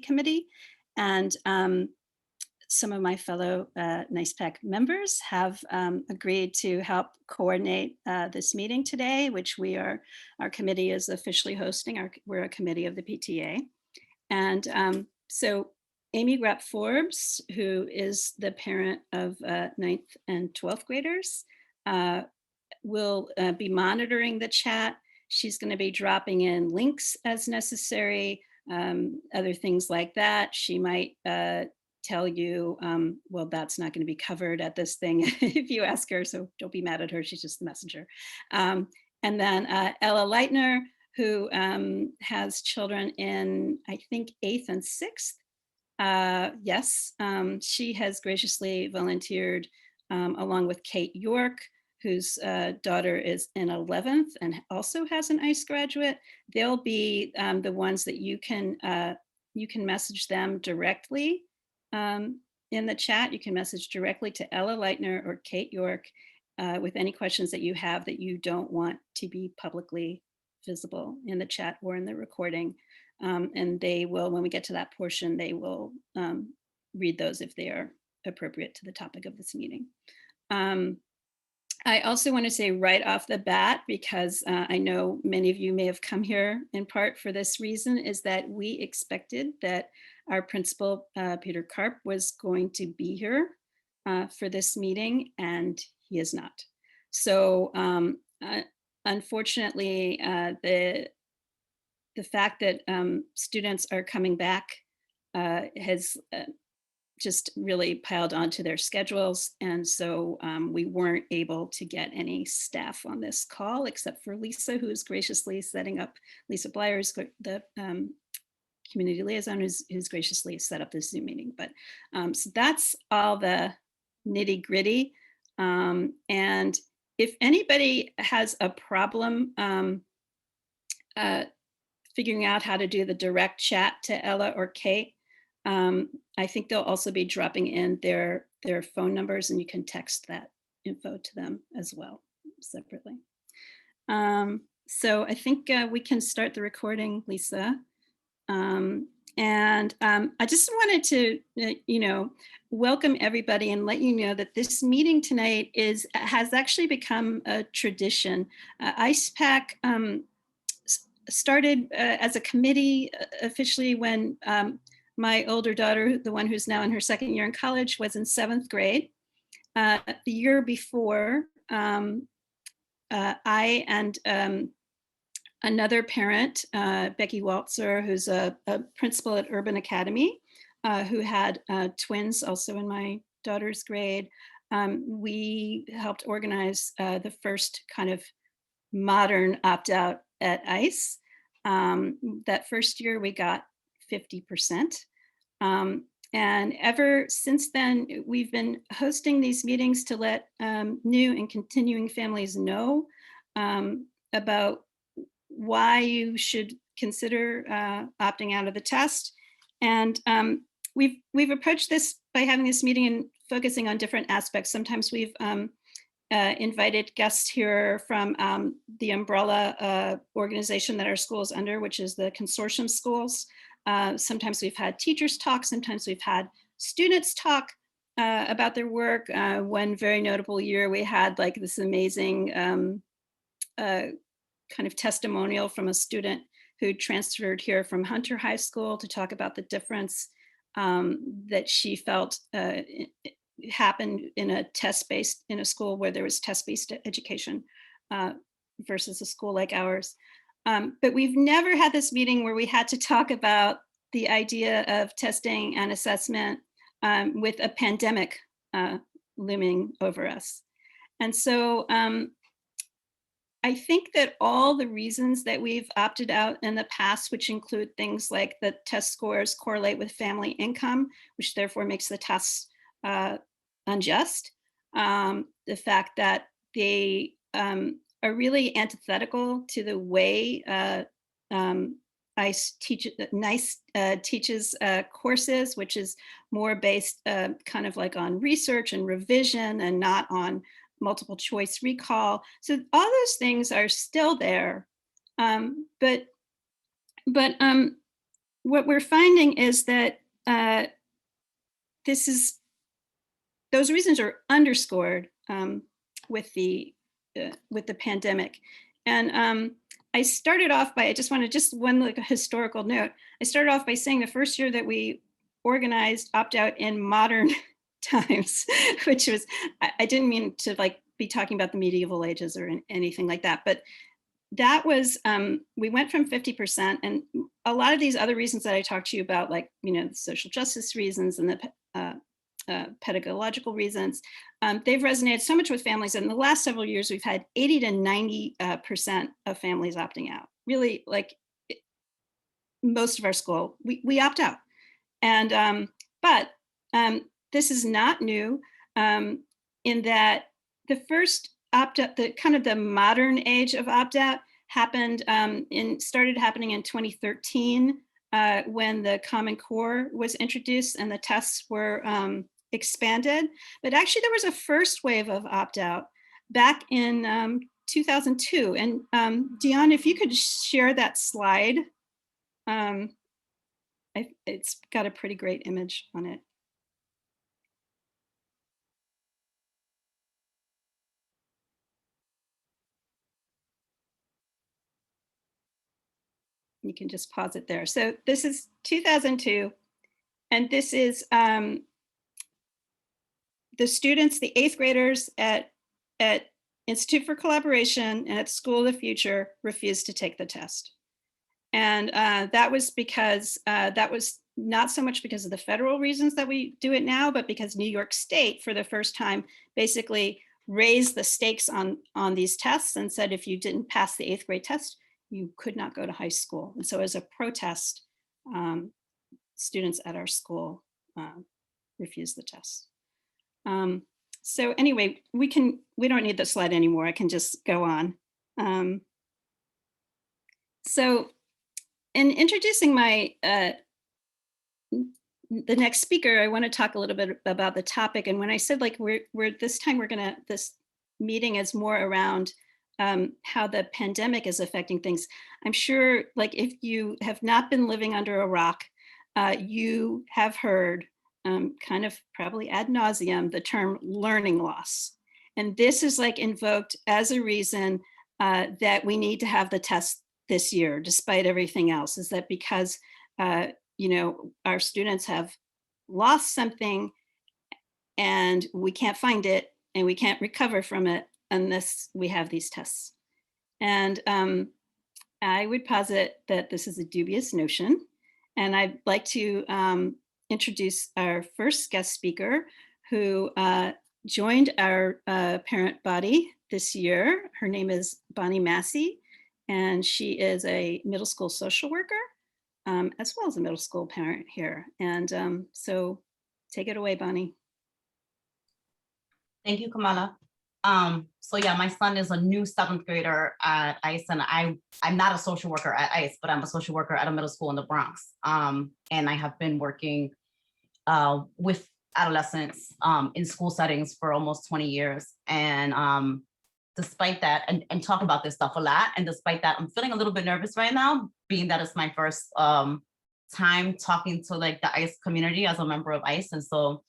committee. And some of my fellow NICE members have agreed to help coordinate this meeting today, which our committee is officially hosting. We're a committee of the PTA. And so Amy Grapp Forbes, who is the parent of 9th and 12th graders, will be monitoring the chat. She's going to be dropping in links as necessary, other things like that. She might tell you, well, that's not going to be covered at this thing if you ask her, so don't be mad at her, she's just the messenger. And then Ella Leitner, who has children in, I think, 8th and 6th. Yes, she has graciously volunteered along with Kate York, whose daughter is in 11th and also has an ICE graduate. They'll be the ones that you can message them directly in the chat. You can message directly to Ella Leitner or Kate York with any questions that you have that you don't want to be publicly visible in the chat or in the recording. And they will, when we get to that portion, they will read those if they are appropriate to the topic of this meeting. I also want to say right off the bat, because I know many of you may have come here in part for this reason, is that we expected that our principal, Peter Karp, was going to be here for this meeting, and he is not. So unfortunately, the fact that students are coming back has just really piled onto their schedules. And so we weren't able to get any staff on this call except for Lisa, who's graciously setting up, Lisa Blyers, the community liaison, who's graciously set up this Zoom meeting. But so that's all the nitty gritty. And if anybody has a problem figuring out how to do the direct chat to Ella or Kate, I think they'll also be dropping in their phone numbers, and you can text that info to them as well separately. So I think we can start the recording, Lisa. And I just wanted to, welcome everybody and let you know that this meeting tonight has actually become a tradition. ICEPAC started as a committee officially when my older daughter, the one who's now in her 2nd year in college, was in 7th grade. The year before, I and another parent, Becky Waltzer, who's a principal at Urban Academy, who had twins also in my daughter's grade, we helped organize the first kind of modern opt-out at ICE. That first year we got 50%. And ever since then, we've been hosting these meetings to let new and continuing families know about why you should consider opting out of the test. And we've approached this by having this meeting and focusing on different aspects. Sometimes we've invited guests here from the umbrella organization that our school is under, which is the consortium schools. Sometimes we've had teachers talk, sometimes we've had students talk about their work. One very notable year, we had like this amazing kind of testimonial from a student who transferred here from Hunter High School to talk about the difference that she felt happened in a school where there was test-based education versus a school like ours. But we've never had this meeting where we had to talk about the idea of testing and assessment with a pandemic looming over us. And so I think that all the reasons that we've opted out in the past, which include things like the test scores correlate with family income, which therefore makes the tests unjust, the fact that they are really antithetical to the way NICE teaches courses, which is more based kind of like on research and revision and not on multiple choice recall. So all those things are still there, but what we're finding is that those reasons are underscored with the pandemic. And I started off by, I just want to one like a historical note. I started off by saying the first year that we organized opt-out in modern times, which was, I didn't mean to like be talking about the medieval ages or anything like that, but that was, we went from 50%, and a lot of these other reasons that I talked to you about, like, the social justice reasons and the pedagogical reasons, they've resonated so much with families. In the last several years, we've had 80 to 90% of families opting out. Really, like most of our school, we opt out. And but this is not new, in that the first opt-out, the kind of the modern age of opt-out happened started happening in 2013 when the Common Core was introduced and the tests were expanded. But actually there was a first wave of opt-out back in 2002. And Dion, if you could share that slide. It's got a pretty great image on it. You can just pause it there. So this is 2002, and this is the students, the 8th graders at Institute for Collaboration and at School of the Future refused to take the test. And that was because, that was not so much because of the federal reasons that we do it now, but because New York State, for the first time, basically raised the stakes on these tests and said, if you didn't pass the 8th grade test, you could not go to high school. And so as a protest, students at our school refused the test. So anyway, we don't need the slide anymore. I can just go on. So in introducing my the next speaker, I want to talk a little bit about the topic. And when I said like this meeting is more around how the pandemic is affecting things. I'm sure, like, if you have not been living under a rock, you have heard kind of probably ad nauseum the term learning loss. And this is like invoked as a reason that we need to have the test this year, despite everything else, is that because our students have lost something and we can't find it and we can't recover from it unless we have these tests. And I would posit that this is a dubious notion. And I'd like to introduce our first guest speaker who joined our parent body this year. Her name is Bonnie Massey, and she is a middle school social worker, as well as a middle school parent here. And so take it away, Bonnie. Thank you, Kamala. So yeah, my son is a new 7th grader at ICE, and I'm not a social worker at ICE, but I'm a social worker at a middle school in the Bronx. And I have been working with adolescents in school settings for almost 20 years. And despite that, and talk about this stuff a lot, and despite that, I'm feeling a little bit nervous right now, being that it's my first time talking to like the ICE community as a member of ICE. And so,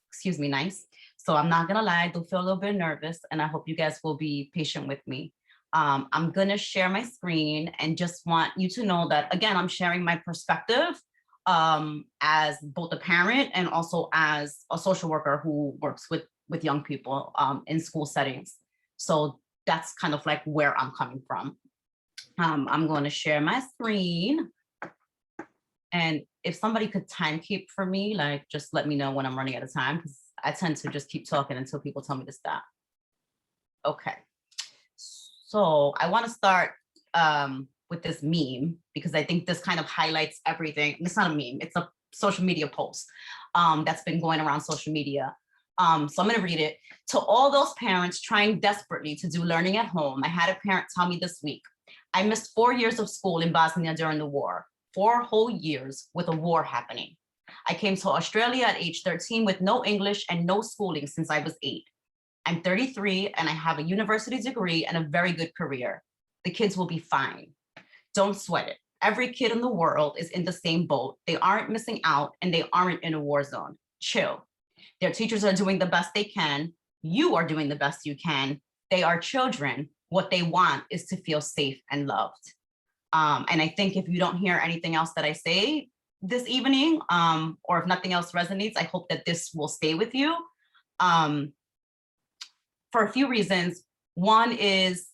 excuse me, NYICE. So I'm not gonna lie, I do feel a little bit nervous, and I hope you guys will be patient with me. I'm gonna share my screen and just want you to know that, again, I'm sharing my perspective as both a parent and also as a social worker who works with young people in school settings. So that's kind of like where I'm coming from. I'm going to share my screen. And if somebody could time keep for me, like just let me know when I'm running out of time, because I tend to just keep talking until people tell me to stop. Okay. So I want to start with this meme, because I think this kind of highlights everything. It's not a meme, it's a social media post that's been going around social media. So I'm going to read it. To all those parents trying desperately to do learning at home, I had a parent tell me this week, I missed 4 years of school in Bosnia during the war, 4 whole years with a war happening. I came to Australia at age 13 with no English and no schooling since I was 8. I'm 33 and I have a university degree and a very good career. The kids will be fine. Don't sweat it. Every kid in the world is in the same boat. They aren't missing out and they aren't in a war zone. Chill. Their teachers are doing the best they can. You are doing the best you can. They are children. What they want is to feel safe and loved. And I think if you don't hear anything else that I say this evening, or if nothing else resonates, I hope that this will stay with you for a few reasons. One is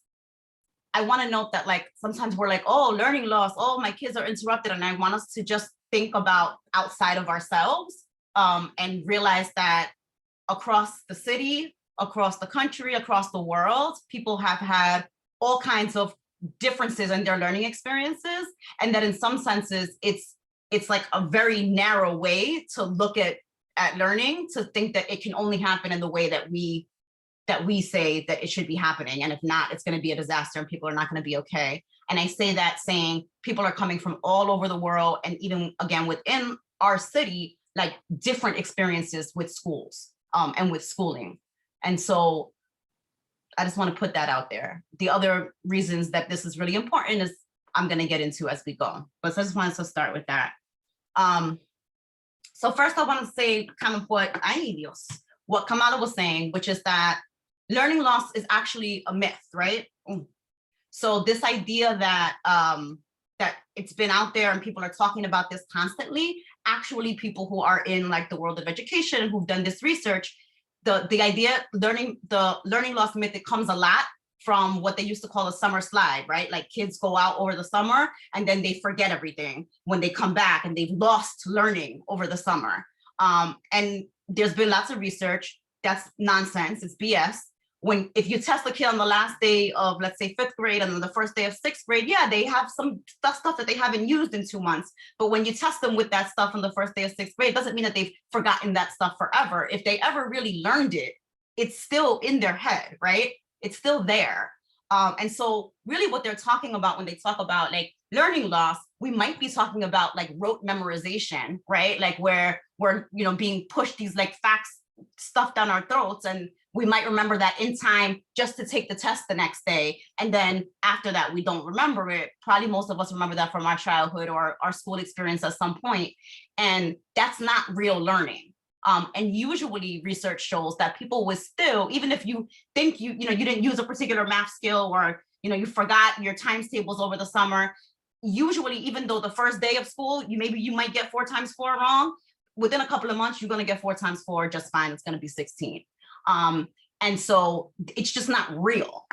I want to note that like sometimes we're like, oh, learning loss, oh, my kids are interrupted. And I want us to just think about outside of ourselves and realize that across the city, across the country, across the world, people have had all kinds of differences in their learning experiences. And that in some senses, it's like a very narrow way to look at learning, to think that it can only happen in the way that we say that it should be happening. And if not, it's going to be a disaster and people are not going to be okay. And I say that saying people are coming from all over the world, and even again within our city, like different experiences with schools and with schooling. And so I just want to put that out there. The other reasons that this is really important is I'm going to get into as we go, but I just wanted to start with that. So first I want to say kind of what Kamala was saying, which is that learning loss is actually a myth, right? So this idea that that it's been out there and people are talking about this constantly, actually people who are in like the world of education who've done this research, the idea, the learning loss myth, it comes a lot from what they used to call a summer slide, right? Like kids go out over the summer and then they forget everything when they come back and they've lost learning over the summer. And there's been lots of research that's nonsense, it's BS. If you test the kid on the last day of, let's say, 5th grade and then the first day of 6th grade, yeah, they have some stuff that they haven't used in 2 months. But when you test them with that stuff on the first day of 6th grade, it doesn't mean that they've forgotten that stuff forever. If they ever really learned it, it's still in their head, right? It's still there. And so really what they're talking about when they talk about like learning loss, we might be talking about like rote memorization, right? Like where we're, being pushed these like facts stuff down our throats, and we might remember that in time just to take the test the next day. And then after that, we don't remember it. Probably most of us remember that from our childhood or our school experience at some point. And that's not real learning. And usually research shows that people will still, even if you think you didn't use a particular math skill, or you forgot your times tables over the summer, usually even though the first day of school, you might get 4 times 4 wrong, within a couple of months, you're going to get 4 times 4 just fine. It's going to be 16. And so it's just not real.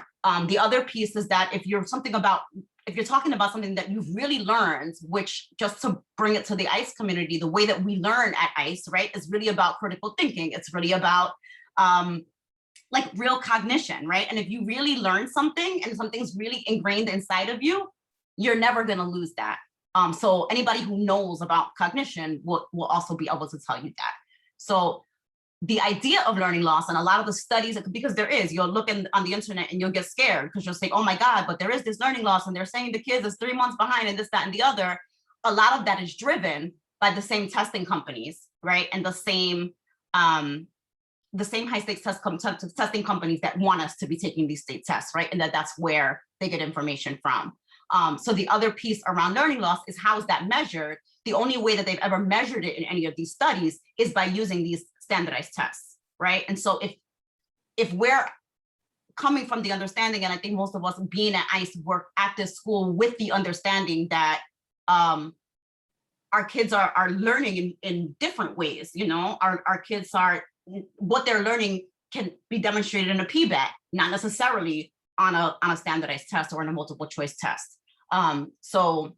The other piece is that if you're talking about something that you've really learned, which just to bring it to the ICE community, the way that we learn at ICE, right, is really about critical thinking. It's really about like real cognition, right? And if you really learn something and something's really ingrained inside of you, you're never going to lose that. So anybody who knows about cognition will also be able to tell you that. So the idea of learning loss, and a lot of the studies, because you'll look on the internet and you'll get scared because you'll say, oh my God, but there is this learning loss and they're saying the kids is 3 months behind and this, that, and the other. A lot of that is driven by the same testing companies, right? And the same high stakes testing companies that want us to be taking these state tests, right? And that's where they get information from. So the other piece around learning loss is how is that measured? The only way that they've ever measured it in any of these studies is by using these standardized tests, right? And so if we're coming from the understanding, and I think most of us being at ICE work at this school with the understanding that our kids are learning in different ways, our kids what they're learning can be demonstrated in a PBAT, not necessarily on a standardized test or in a multiple choice test. So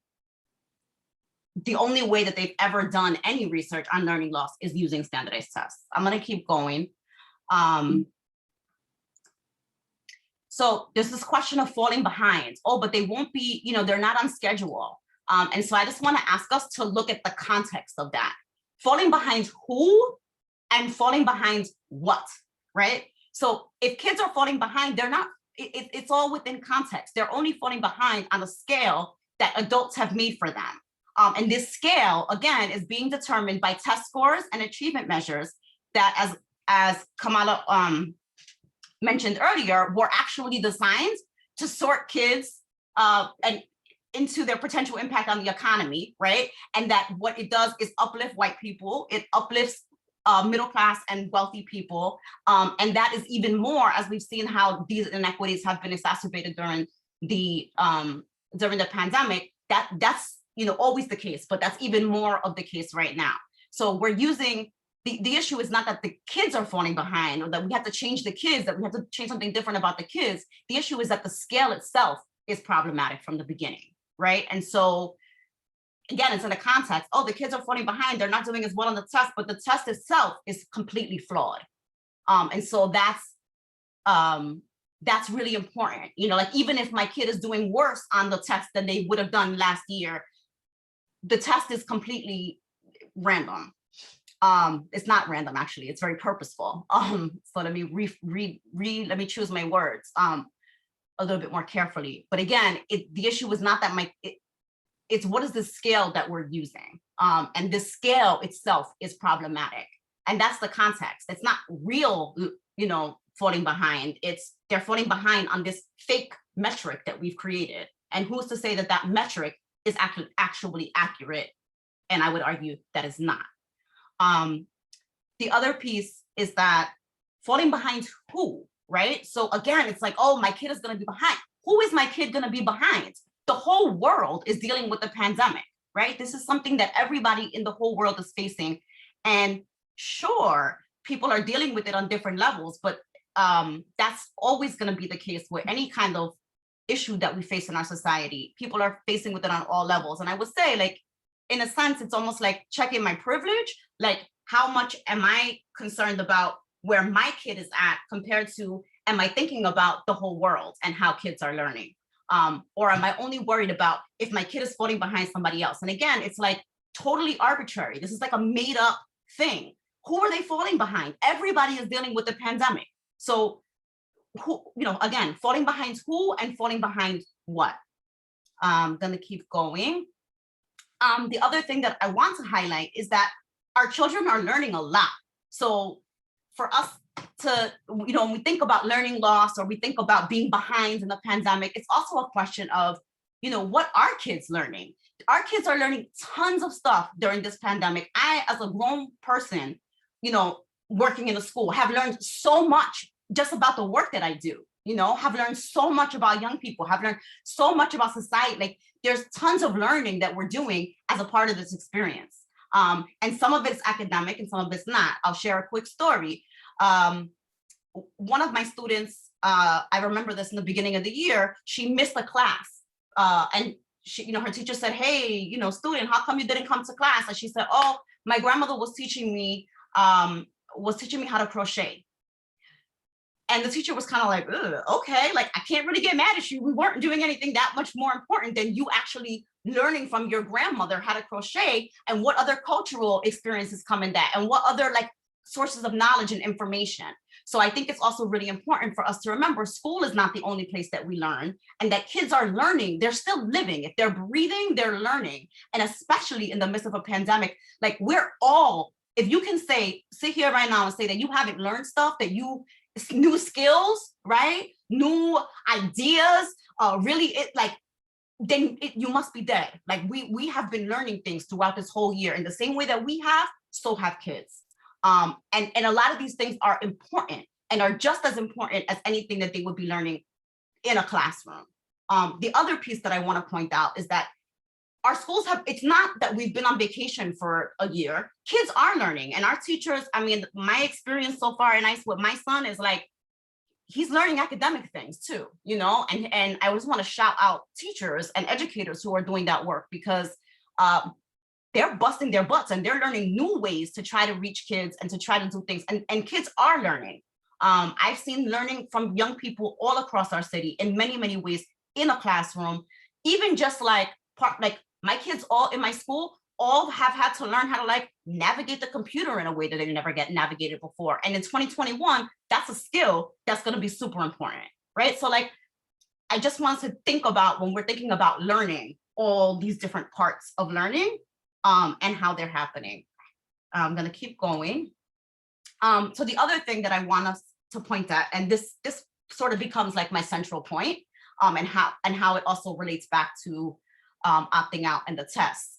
the only way that they've ever done any research on learning loss is using standardized tests. I'm going to keep going. So there's this question of falling behind. Oh, but they won't be, they're not on schedule. And so I just want to ask us to look at the context of that. Falling behind who and falling behind what, right? So if kids are falling behind, they're not, it's all within context. They're only falling behind on a scale that adults have made for them. And this scale, again, is being determined by test scores and achievement measures that, as Kamala mentioned earlier, were actually designed to sort kids and into their potential impact on the economy, right? And that what it does is uplift white people, it uplifts middle class and wealthy people. And that is even more, as we've seen how these inequities have been exacerbated during the pandemic, that's always the case, but that's even more of the case right now. So we're using, the issue is not that the kids are falling behind or that we have to change the kids, that we have to change something different about the kids. The issue is that the scale itself is problematic from the beginning, right? And so again, it's in the context, oh, the kids are falling behind, they're not doing as well on the test, but the test itself is completely flawed. And so that's really important. Like even if my kid is doing worse on the test than they would have done last year, the test is completely random. It's not random, actually, it's very purposeful. So let me let me choose my words a little bit more carefully. But again, the issue is not that it's what is the scale that we're using? And the scale itself is problematic. And that's the context. It's not real, falling behind. They're falling behind on this fake metric that we've created. And who's to say that that metric is actually accurate? And I would argue that is not. The other piece is that falling behind who, right? So again, it's like, oh, my kid is going to be behind. Who is my kid going to be behind? The whole world is dealing with the pandemic, right? This is something that everybody in the whole world is facing. And sure, people are dealing with it on different levels, but that's always going to be the case with any kind of issue that we face in our society. People are facing with it on all levels. And I would say, like, in a sense, it's almost like checking my privilege. Like, how much am I concerned about where my kid is at compared to, am I thinking about the whole world and how kids are learning? Or am I only worried about if my kid is falling behind somebody else? And again, it's like totally arbitrary. This is like a made up thing. Who are they falling behind? Everybody is dealing with the pandemic. So who, again, falling behind who and falling behind what? I'm gonna keep going. The other thing that I want to highlight is that our children are learning a lot. So for us to, when we think about learning loss or we think about being behind in the pandemic, it's also a question of, what are kids learning? Our kids are learning tons of stuff during this pandemic. I, as a grown person, working in a school, have learned so much just about the work that I do, have learned so much about young people, have learned so much about society. Like, there's tons of learning that we're doing as a part of this experience. And some of it's academic and some of it's not. I'll share a quick story. One of my students, I remember this in the beginning of the year, she missed a class. And she, her teacher said, hey, student, how come you didn't come to class? And she said, oh, my grandmother was teaching me how to crochet. And the teacher was kind of like, okay, like, I can't really get mad at you. We weren't doing anything that much more important than you actually learning from your grandmother how to crochet, and what other cultural experiences come in that, and what other like sources of knowledge and information. So I think it's also really important for us to remember school is not the only place that we learn, and that kids are learning. They're still living. If they're breathing, they're learning. And especially in the midst of a pandemic, like, we're all, if you can sit here right now and say that you haven't learned stuff, that new skills, right? New ideas, then you must be dead. Like, we have been learning things throughout this whole year in the same way that we have, so have kids. And a lot of these things are important and are just as important as anything that they would be learning in a classroom. The other piece that I want to point out is that our schools it's not that we've been on vacation for a year. Kids are learning, and our teachers, my experience so far in NYICE with my son is like, he's learning academic things too, and I just want to shout out teachers and educators who are doing that work, because they're busting their butts and they're learning new ways to try to reach kids and to try to do things. And kids are learning. I've seen learning from young people all across our city in many, many ways in a classroom, even just like my kids all in my school all have had to learn how to navigate the computer in a way that they never get navigated before. And in 2021, that's a skill that's going to be super important, right? So I just want to think about, when we're thinking about learning, all these different parts of learning and how they're happening. I'm going to keep going. So the other thing that I want us to point at, and this sort of becomes like my central point, and how it also relates back to opting out in the tests.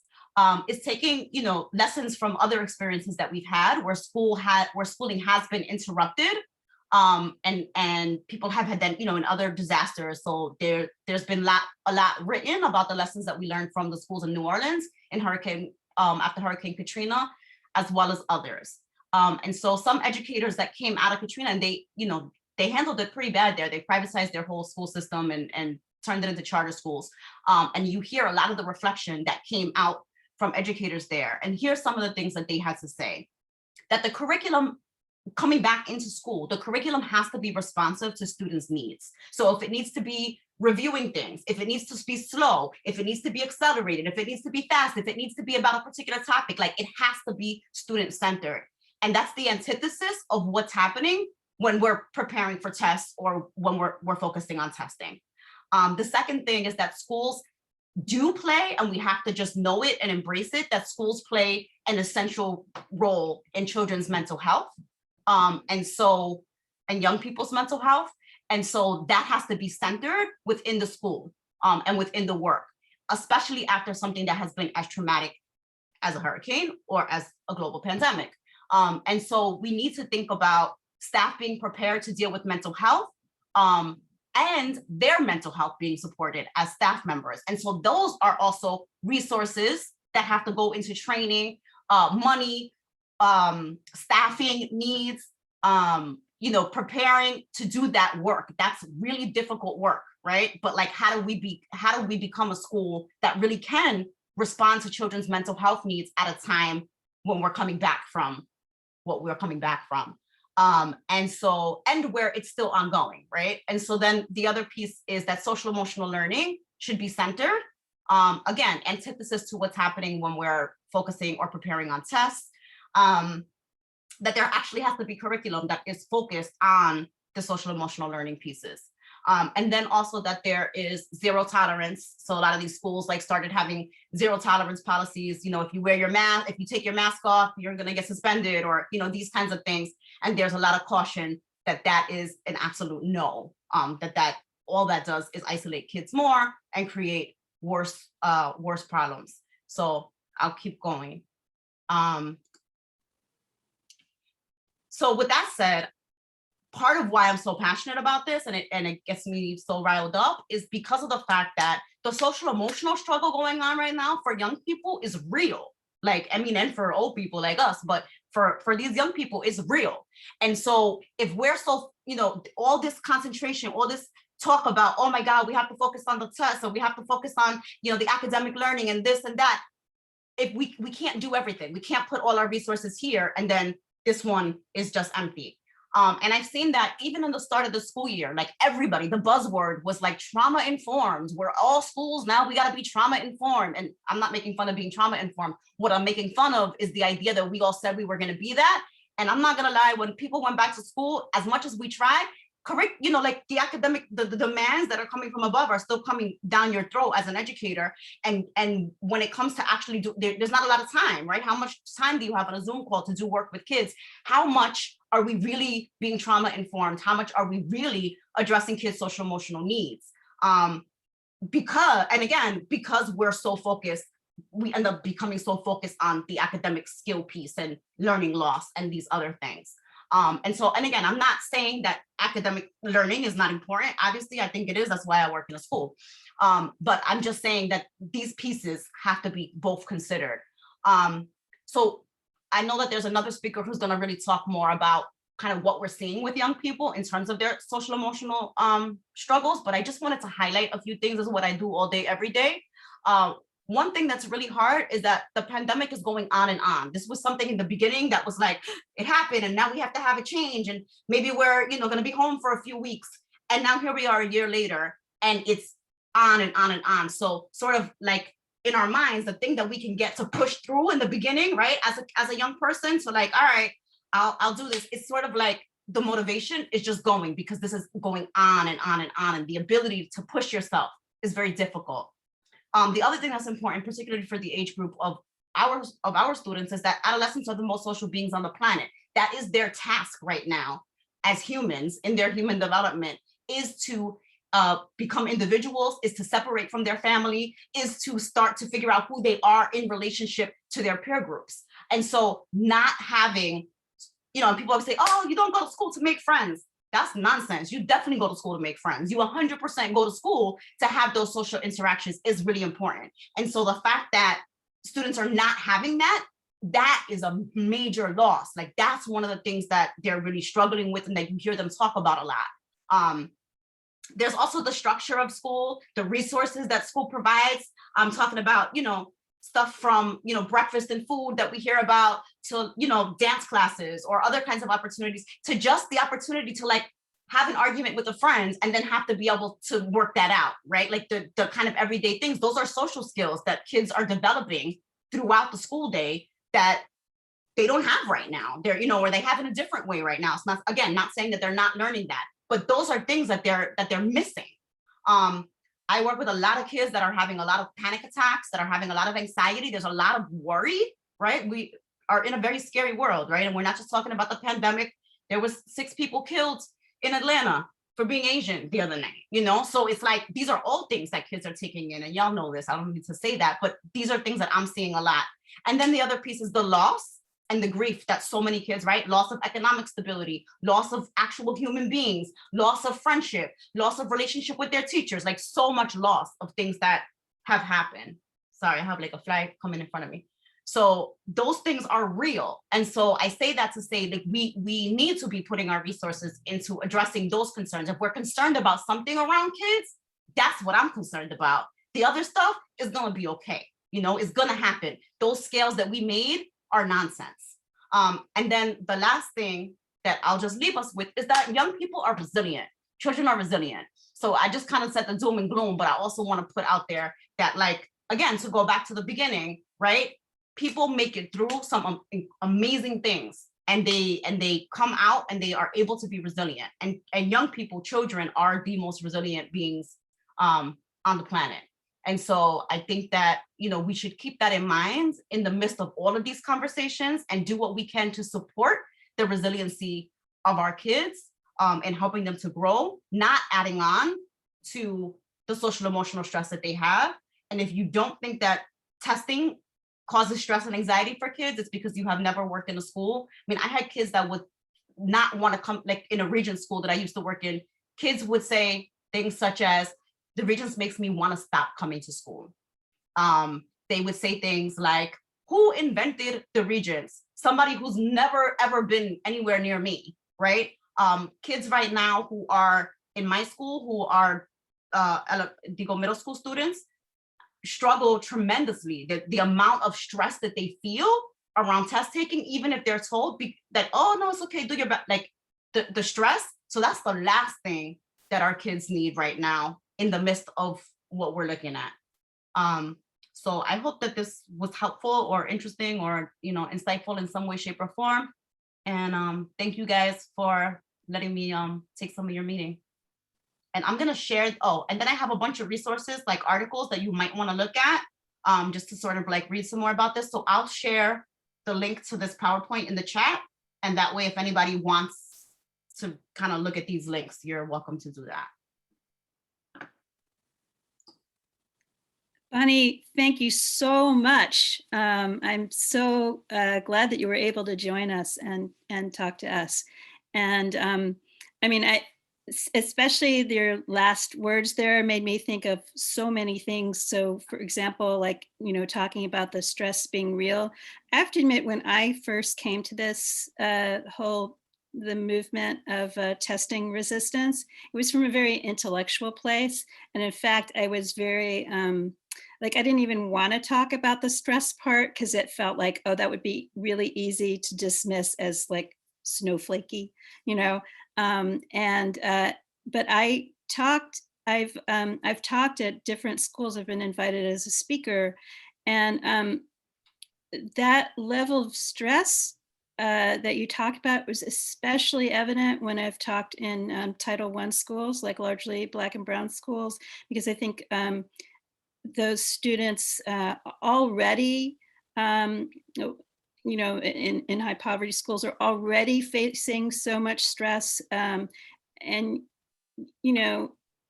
Is taking, lessons from other experiences that we've had where schooling has been interrupted. And people have had then, in other disasters. So there's been a lot written about the lessons that we learned from the schools in New Orleans in after Hurricane Katrina, as well as others. And so some educators that came out of Katrina, and they handled it pretty bad there. They privatized their whole school system and turned it into charter schools. And you hear a lot of the reflection that came out from educators there. And here's some of the things that they had to say. That the curriculum coming back into school, the curriculum has to be responsive to students' needs. So if it needs to be reviewing things, if it needs to be slow, if it needs to be accelerated, if it needs to be fast, if it needs to be about a particular topic, like it has to be student-centered. And that's the antithesis of what's happening when we're preparing for tests or when we're focusing on testing. The second thing is that schools do play, and we have to just know it and embrace it, that schools play an essential role in children's mental health, and young people's mental health. And so that has to be centered within the school and within the work, especially after something that has been as traumatic as a hurricane or as a global pandemic. And so we need to think about staff being prepared to deal with mental health, and their mental health being supported as staff members. And so those are also resources that have to go into training, money, staffing needs, preparing to do that work. That's really difficult work, right? But like, how do we become a school that really can respond to children's mental health needs at a time when we're coming back from what we're coming back from? And where it's still ongoing, right? And so then the other piece is that social emotional learning should be centered. Again, antithesis to what's happening when we're focusing or preparing on tests, that there actually has to be curriculum that is focused on the social emotional learning pieces. And then also that there is zero tolerance. So a lot of these schools started having zero tolerance policies. If you wear your mask, if you take your mask off, you're going to get suspended, or, these kinds of things. And there's a lot of caution that is an absolute no, that all that does is isolate kids more and create worse problems. So I'll keep going. So with that said, part of why I'm so passionate about this and it gets me so riled up is because of the fact that the social emotional struggle going on right now for young people is real. And for old people like us, but for these young people is real. And so if we're so, all this concentration, all this talk about, oh my God, we have to focus on the test, so we have to focus on, the academic learning and this and that. If we can't do everything, we can't put all our resources here and then this one is just empty. And I've seen that even in the start of the school year, everybody, the buzzword was trauma informed. We're all schools now, we got to be trauma informed. And I'm not making fun of being trauma informed. What I'm making fun of is the idea that we all said we were going to be that. And I'm not going to lie, when people went back to school, as much as we tried, correct, the academic, the demands that are coming from above are still coming down your throat as an educator. And when it comes to actually there's not a lot of time, right? How much time do you have on a Zoom call to do work with kids? How much are we really being trauma informed? How much are we really addressing kids' social emotional needs? Because we're so focused, we end up becoming so focused on the academic skill piece and learning loss and these other things. And again, I'm not saying that academic learning is not important. Obviously, I think it is. That's why I work in a school. But I'm just saying that these pieces have to be both considered. So I know that there's another speaker who's going to really talk more about kind of what we're seeing with young people in terms of their social emotional struggles. But I just wanted to highlight a few things. This is what I do all day, every day. One thing that's really hard is that the pandemic is going on and on. This was something in the beginning that was it happened and now we have to have a change and maybe we're, going to be home for a few weeks. And now here we are a year later and it's on and on and on. So sort of in our minds, the thing that we can get to push through in the beginning, right? As a young person, so all right, I'll do this. It's sort of the motivation is just going because this is going on and on and on. And the ability to push yourself is very difficult. The other thing that's important, particularly for the age group of our students, is that adolescents are the most social beings on the planet. That is their task right now as humans in their human development, is to become individuals, is to separate from their family, is to start to figure out who they are in relationship to their peer groups. And so not having, people always say, oh, you don't go to school to make friends. That's nonsense. You definitely go to school to make friends. You 100% go to school to have those social interactions is really important. And so the fact that students are not having that, that is a major loss. Like that's one of the things that they're really struggling with and that you hear them talk about a lot. There's also the structure of school, the resources that school provides. I'm talking about, stuff from, breakfast and food that we hear about to, dance classes or other kinds of opportunities, to just the opportunity to like have an argument with a friend and then have to be able to work that out, right? Like the kind of everyday things, those are social skills that kids are developing throughout the school day that they don't have right now. They're, or they have in a different way right now. It's not, again, not saying that they're not learning that, but those are things that they're missing. I work with a lot of kids that are having a lot of panic attacks, that are having a lot of anxiety. There's a lot of worry, right? We are in a very scary world, right? And we're not just talking about the pandemic. There was 6 people killed in Atlanta for being Asian the other night, So it's like, these are all things that kids are taking in, and y'all know this, I don't need to say that, but these are things that I'm seeing a lot. And then the other piece is the loss and the grief that so many kids, right? Loss of economic stability, loss of actual human beings, loss of friendship, loss of relationship with their teachers, like so much loss of things that have happened. Sorry, I have like a fly coming in front of me. So those things are real. And so I say that to say that we need to be putting our resources into addressing those concerns. If we're concerned about something around kids, that's what I'm concerned about. The other stuff is gonna be okay. It's gonna happen. Those scales that we made are nonsense. And then the last thing that I'll just leave us with is that young people are resilient. Children are resilient. So I just kind of said the doom and gloom, but I also want to put out there that, like, again, to go back to the beginning, right? People make it through some amazing things, and they come out and they are able to be resilient. And young people, children, are the most resilient beings on the planet. And so I think that, we should keep that in mind in the midst of all of these conversations and do what we can to support the resiliency of our kids and helping them to grow, not adding on to the social emotional stress that they have. And if you don't think that testing causes stress and anxiety for kids, it's because you have never worked in a school. I mean, I had kids that would not want to come, like in a region school that I used to work in, kids would say things such as, the Regents makes me want to stop coming to school. They would say things like, who invented the Regents? Somebody who's never, ever been anywhere near me, right? Kids right now who are in my school, who are middle school students, struggle tremendously. The amount of stress that they feel around test taking, even if they're told that, oh, no, it's okay, do your best, like the stress. So that's the last thing that our kids need right now in the midst of what we're looking at. So I hope that this was helpful or interesting or, insightful in some way, shape, or form. And thank you guys for letting me take some of your meeting. And I'm gonna share, and then I have a bunch of resources, like articles that you might wanna look at, just to sort of like read some more about this. So I'll share the link to this PowerPoint in the chat. And that way, if anybody wants to kind of look at these links, you're welcome to do that. Bonnie, thank you so much. I'm so glad that you were able to join us and talk to us. And I mean, especially your last words there made me think of so many things. So for example, like, talking about the stress being real. I have to admit, when I first came to this the movement of testing resistance, it was from a very intellectual place. And in fact, I was very, I didn't even want to talk about the stress part because it felt like, oh, that would be really easy to dismiss as like snowflakey, but I've talked at different schools. I've been invited as a speaker, and that level of stress that you talked about was especially evident when I've talked in Title I schools, like largely Black and Brown schools, because I think those students already, in high poverty schools are already facing so much stress. And,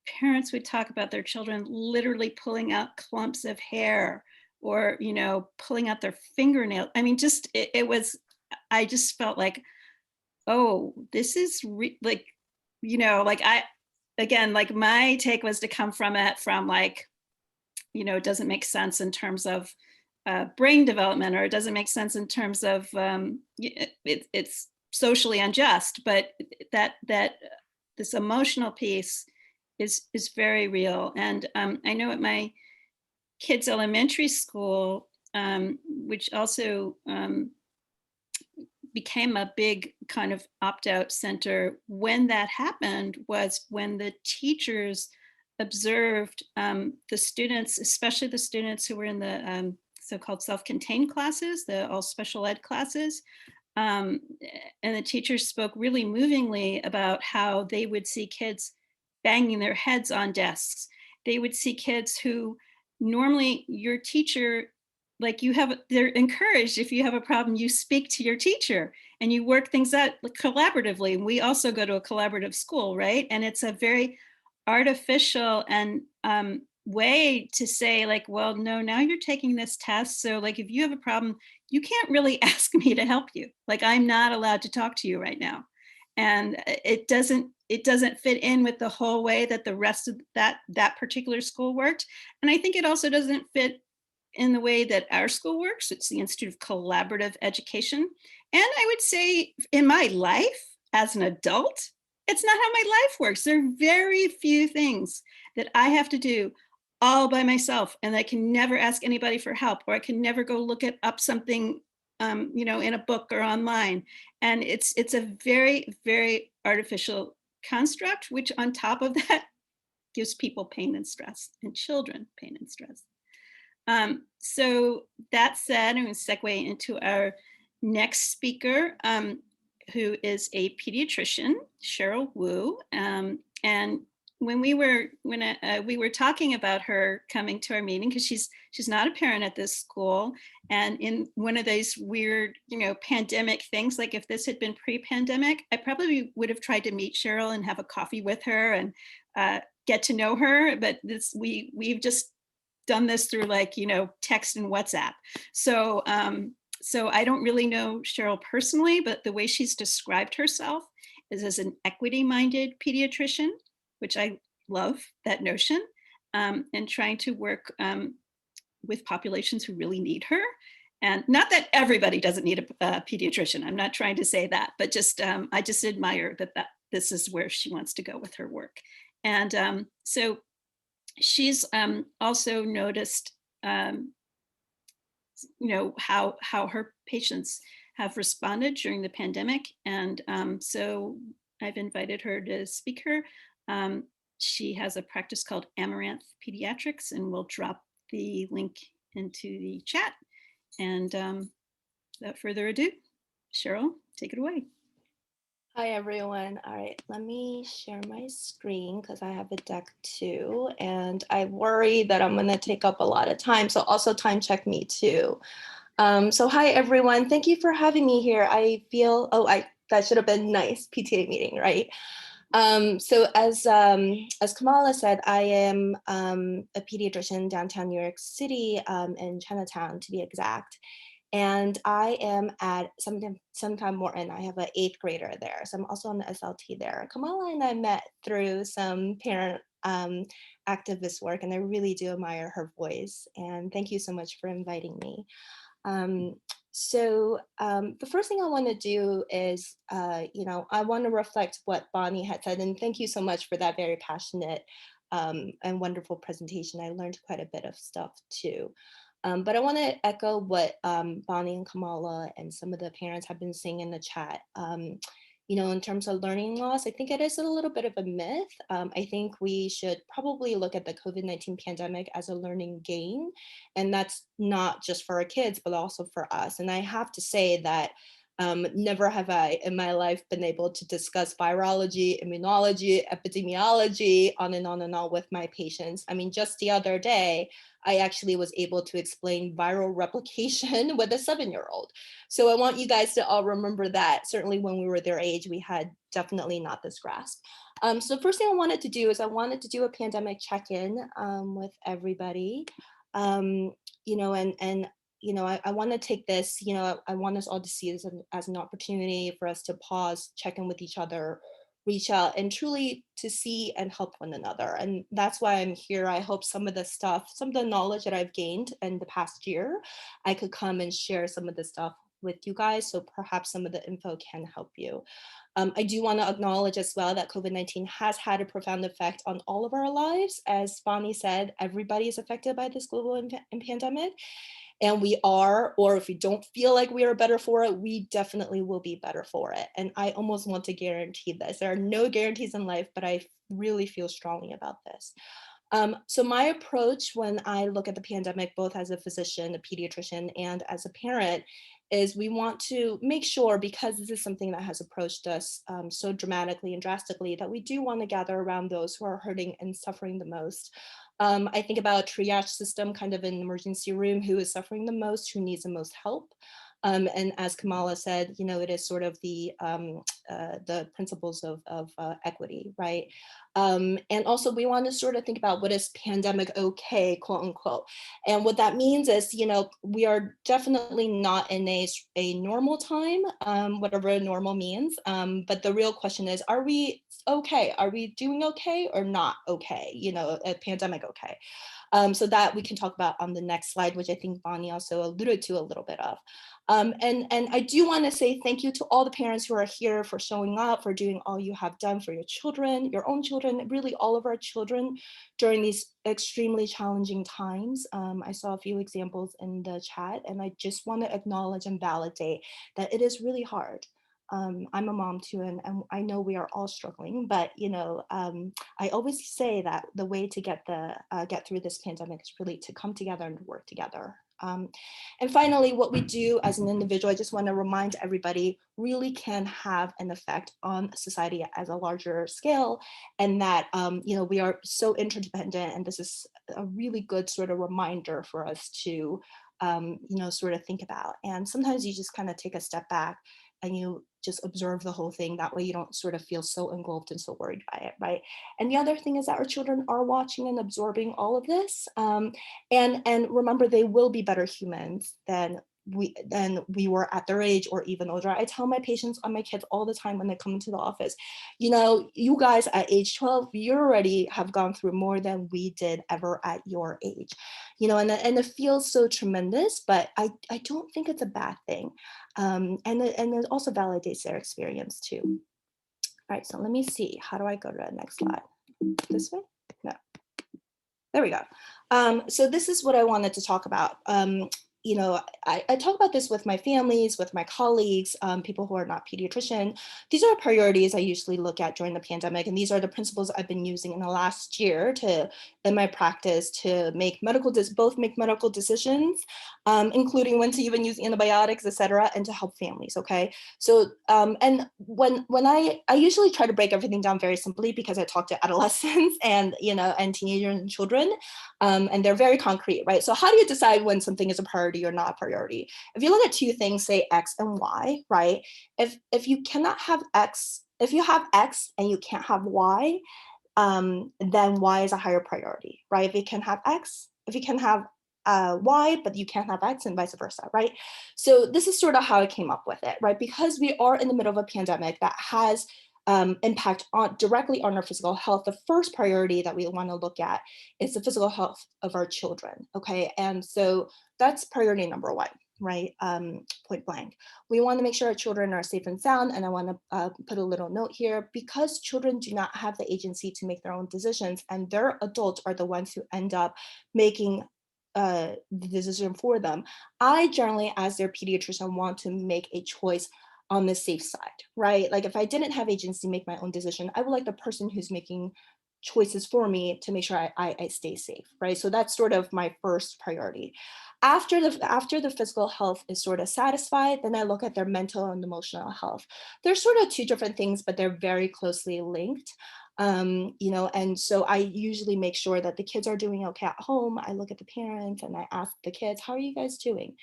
parents would talk about their children literally pulling out clumps of hair or, pulling out their fingernail. I mean, just it was, I just felt like, oh, this is like, like again, like my take was to come from it from like, it doesn't make sense in terms of brain development, or it doesn't make sense in terms of it's socially unjust, but that this emotional piece is very real. And I know at my kids' elementary school, which also became a big kind of opt-out center, when that happened was when the teachers observed the students, especially the students who were in the so-called self-contained classes, the all special ed classes. Um, and the teachers spoke really movingly about how they would see kids banging their heads on desks. They would see kids who normally your teacher, like they're encouraged, if you have a problem, you speak to your teacher and you work things out collaboratively. And we also go to a collaborative school, right? And it's a very artificial and way to say like, well, no, now you're taking this test. So like, if you have a problem, you can't really ask me to help you. Like, I'm not allowed to talk to you right now. And it doesn't fit in with the whole way that the rest of that particular school worked. And I think it also doesn't fit in the way that our school works. It's the Institute of Collaborative Education. And I would say in my life as an adult, it's not how my life works. There are very few things that I have to do all by myself, and I can never ask anybody for help, or I can never go look up something, in a book or online. And it's a very, very artificial construct, which on top of that gives people pain and stress, and children pain and stress. So that said, I'm going to segue into our next speaker, who is a pediatrician, Cheryl Wu. And when we were talking about her coming to our meeting, because she's not a parent at this school, and in one of those weird, pandemic things, like if this had been pre-pandemic, I probably would have tried to meet Cheryl and have a coffee with her and get to know her. But we've just done this through like, text and WhatsApp. So I don't really know Cheryl personally, but the way she's described herself is as an equity-minded pediatrician, which I love that notion, and trying to work with populations who really need her. And not that everybody doesn't need a pediatrician. I'm not trying to say that, but just I just admire that this is where she wants to go with her work. And so she's also noticed, how her patients have responded during the pandemic. And so I've invited her to speak here. She has a practice called Amaranth Pediatrics, and we'll drop the link into the chat. And without further ado, Cheryl, take it away. Hi, everyone. All right, let me share my screen because I have a deck too. And I worry that I'm going to take up a lot of time. So also time check me too. So hi, everyone. Thank you for having me here. I feel, that should have been nice PTA meeting, right? So as Kamala said, I am a pediatrician downtown New York City, in Chinatown to be exact. And I am at sometime Morton. I have an 8th grader there. So I'm also on the SLT there. Kamala and I met through some parent activist work, and I really do admire her voice. And thank you so much for inviting me. So the first thing I want to do is, I want to reflect what Bonnie had said. And thank you so much for that very passionate and wonderful presentation. I learned quite a bit of stuff too. But I want to echo what Bonnie and Kamala and some of the parents have been saying in the chat. In terms of learning loss, I think it is a little bit of a myth. I think we should probably look at the COVID-19 pandemic as a learning gain. And that's not just for our kids, but also for us. And I have to say that Never have I in my life been able to discuss virology, immunology, epidemiology, on and on and on with my patients. I mean, just the other day, I actually was able to explain viral replication with a 7-year-old. So I want you guys to all remember that. Certainly when we were their age, we had definitely not this grasp. So first thing I wanted to do is I wanted to do a pandemic check-in with everybody. You know, and you know, I want to take this, you know, I want us all to see this as an opportunity for us to pause, check in with each other, reach out, and truly to see and help one another. And that's why I'm here. I hope some of the stuff, some of the knowledge that I've gained in the past year, I could come and share some of the stuff with you guys. So perhaps some of the info can help you. I do want to acknowledge as well that COVID-19 has had a profound effect on all of our lives. As Bonnie said, everybody is affected by this global pandemic. And we are, or if we don't feel like we are better for it, we definitely will be better for it. And I almost want to guarantee this. There are no guarantees in life, but I really feel strongly about this. So my approach when I look at the pandemic, both as a physician, a pediatrician, and as a parent, is we want to make sure, because this is something that has approached us so dramatically and drastically, that we do want to gather around those who are hurting and suffering the most. I think about a triage system, kind of an emergency room, who is suffering the most, who needs the most help. And as Kamala said, you know, it is sort of the principles of equity, right? And also we want to sort of think about what is pandemic okay, quote unquote. And what that means is, you know, we are definitely not in a normal time, whatever normal means. But the real question is, are we okay? Are we doing okay or not okay? You know, a pandemic okay? So that we can talk about on the next slide, which I think Bonnie also alluded to a little bit of. And I do want to say thank you to all the parents who are here for showing up, for doing all you have done for your children, your own children, really all of our children during these extremely challenging times. I saw a few examples in the chat, and I just want to acknowledge and validate that it is really hard. I'm a mom too, and I know we are all struggling, but you know, I always say that the way to get through this pandemic is really to come together and work together. And finally, what we do as an individual, I just want to remind everybody, really can have an effect on society as a larger scale, and that you know, we are so interdependent, and this is a really good sort of reminder for us to you know, sort of think about. And sometimes you just kind of take a step back and you just observe the whole thing. That way you don't sort of feel so engulfed and so worried by it, right? And the other thing is that our children are watching and absorbing all of this. And remember, they will be better humans than we were at their age or even older. I tell my patients and my kids all the time when they come into the office, you know, you guys at age 12, you already have gone through more than we did ever at your age, you know, and it feels so tremendous, but I don't think it's a bad thing. And it also validates their experience too. All right, so let me see, how do I go to the next slide? This way? No. There we go. So this is what I wanted to talk about. You know, I talk about this with my families, with my colleagues, people who are not pediatrician. These are priorities I usually look at during the pandemic, and these are the principles I've been using in the last year in my practice to make both make medical decisions, including when to even use antibiotics, et cetera, and to help families, okay? So, and when I usually try to break everything down very simply, because I talk to adolescents and, you know, and teenagers and children, and they're very concrete, right? So how do you decide when something is a priority or not a priority? If you look at two things, say X and Y, right? If you cannot have X, if you have X and you can't have Y, then Y is a higher priority, right? If you can have X, if you can have Y, but you can't have X, and vice versa, right? So this is sort of how I came up with it, right? Because we are in the middle of a pandemic that has impact directly on our physical health, the first priority that we want to look at is the physical health of our children, okay? And so that's priority number one, right? Point blank. We want to make sure our children are safe and sound, and I want to put a little note here, because children do not have the agency to make their own decisions, and their adults are the ones who end up making the decision for them. I generally, as their pediatrician, want to make a choice on the safe side, right? Like if I didn't have agency to make my own decision, I would like the person who's making choices for me to make sure I stay safe, right? So that's sort of my first priority. After the physical health is sort of satisfied, then I look at their mental and emotional health. They're sort of two different things, but they're very closely linked. And so I usually make sure that the kids are doing okay at home. I look at the parents and I ask the kids, how are you guys doing?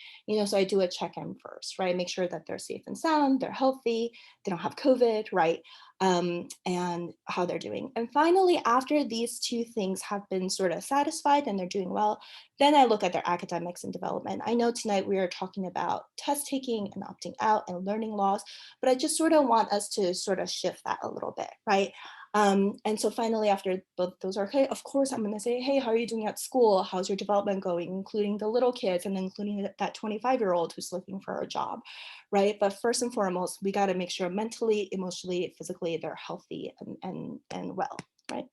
So I do a check-in first, right? Make sure that they're safe and sound, they're healthy, they don't have COVID, right? And how they're doing. And finally, after these two things have been sort of satisfied and they're doing well, then I look at their academics and development. I know tonight we are talking about test taking and opting out and learning loss, but I just sort of want us to sort of shift that a little bit, right? And so finally, after both those are okay, of course, I'm going to say, hey, how are you doing at school? How's your development going? Including the little kids and including that 25-year-old who's looking for a job, right? But first and foremost, we got to make sure mentally, emotionally, physically, they're healthy and well, right?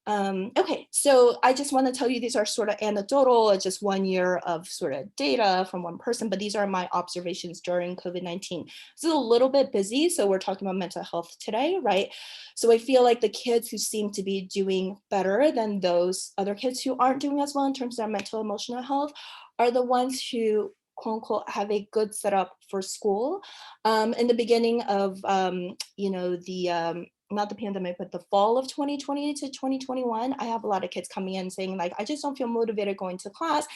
Okay, so I just want to tell you these are sort of anecdotal. It's just 1 year of sort of data from one person, but these are my observations during COVID-19. This is a little bit busy, so we're talking about mental health today, right? So I feel like the kids who seem to be doing better than those other kids who aren't doing as well in terms of their mental emotional health are the ones who quote unquote have a good setup for school. In the beginning of not the pandemic, but the fall of 2020 to 2021, I have a lot of kids coming in saying like, I just don't feel motivated going to class.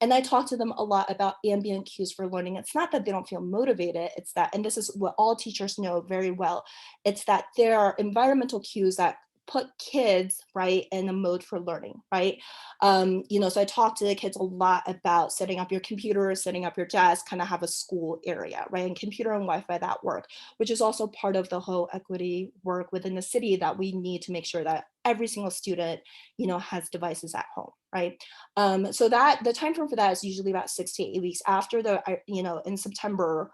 And I talk to them a lot about ambient cues for learning. It's not that they don't feel motivated, it's that, and this is what all teachers know very well, it's that there are environmental cues that put kids right in a mode for learning, right? So I talk to the kids a lot about setting up your computer, setting up your desk, kind of have a school area, right? And computer and Wi-Fi that work, which is also part of the whole equity work within the city that we need to make sure that every single student, has devices at home, right? So that the time frame for that is usually about 6 to 8 weeks after in September.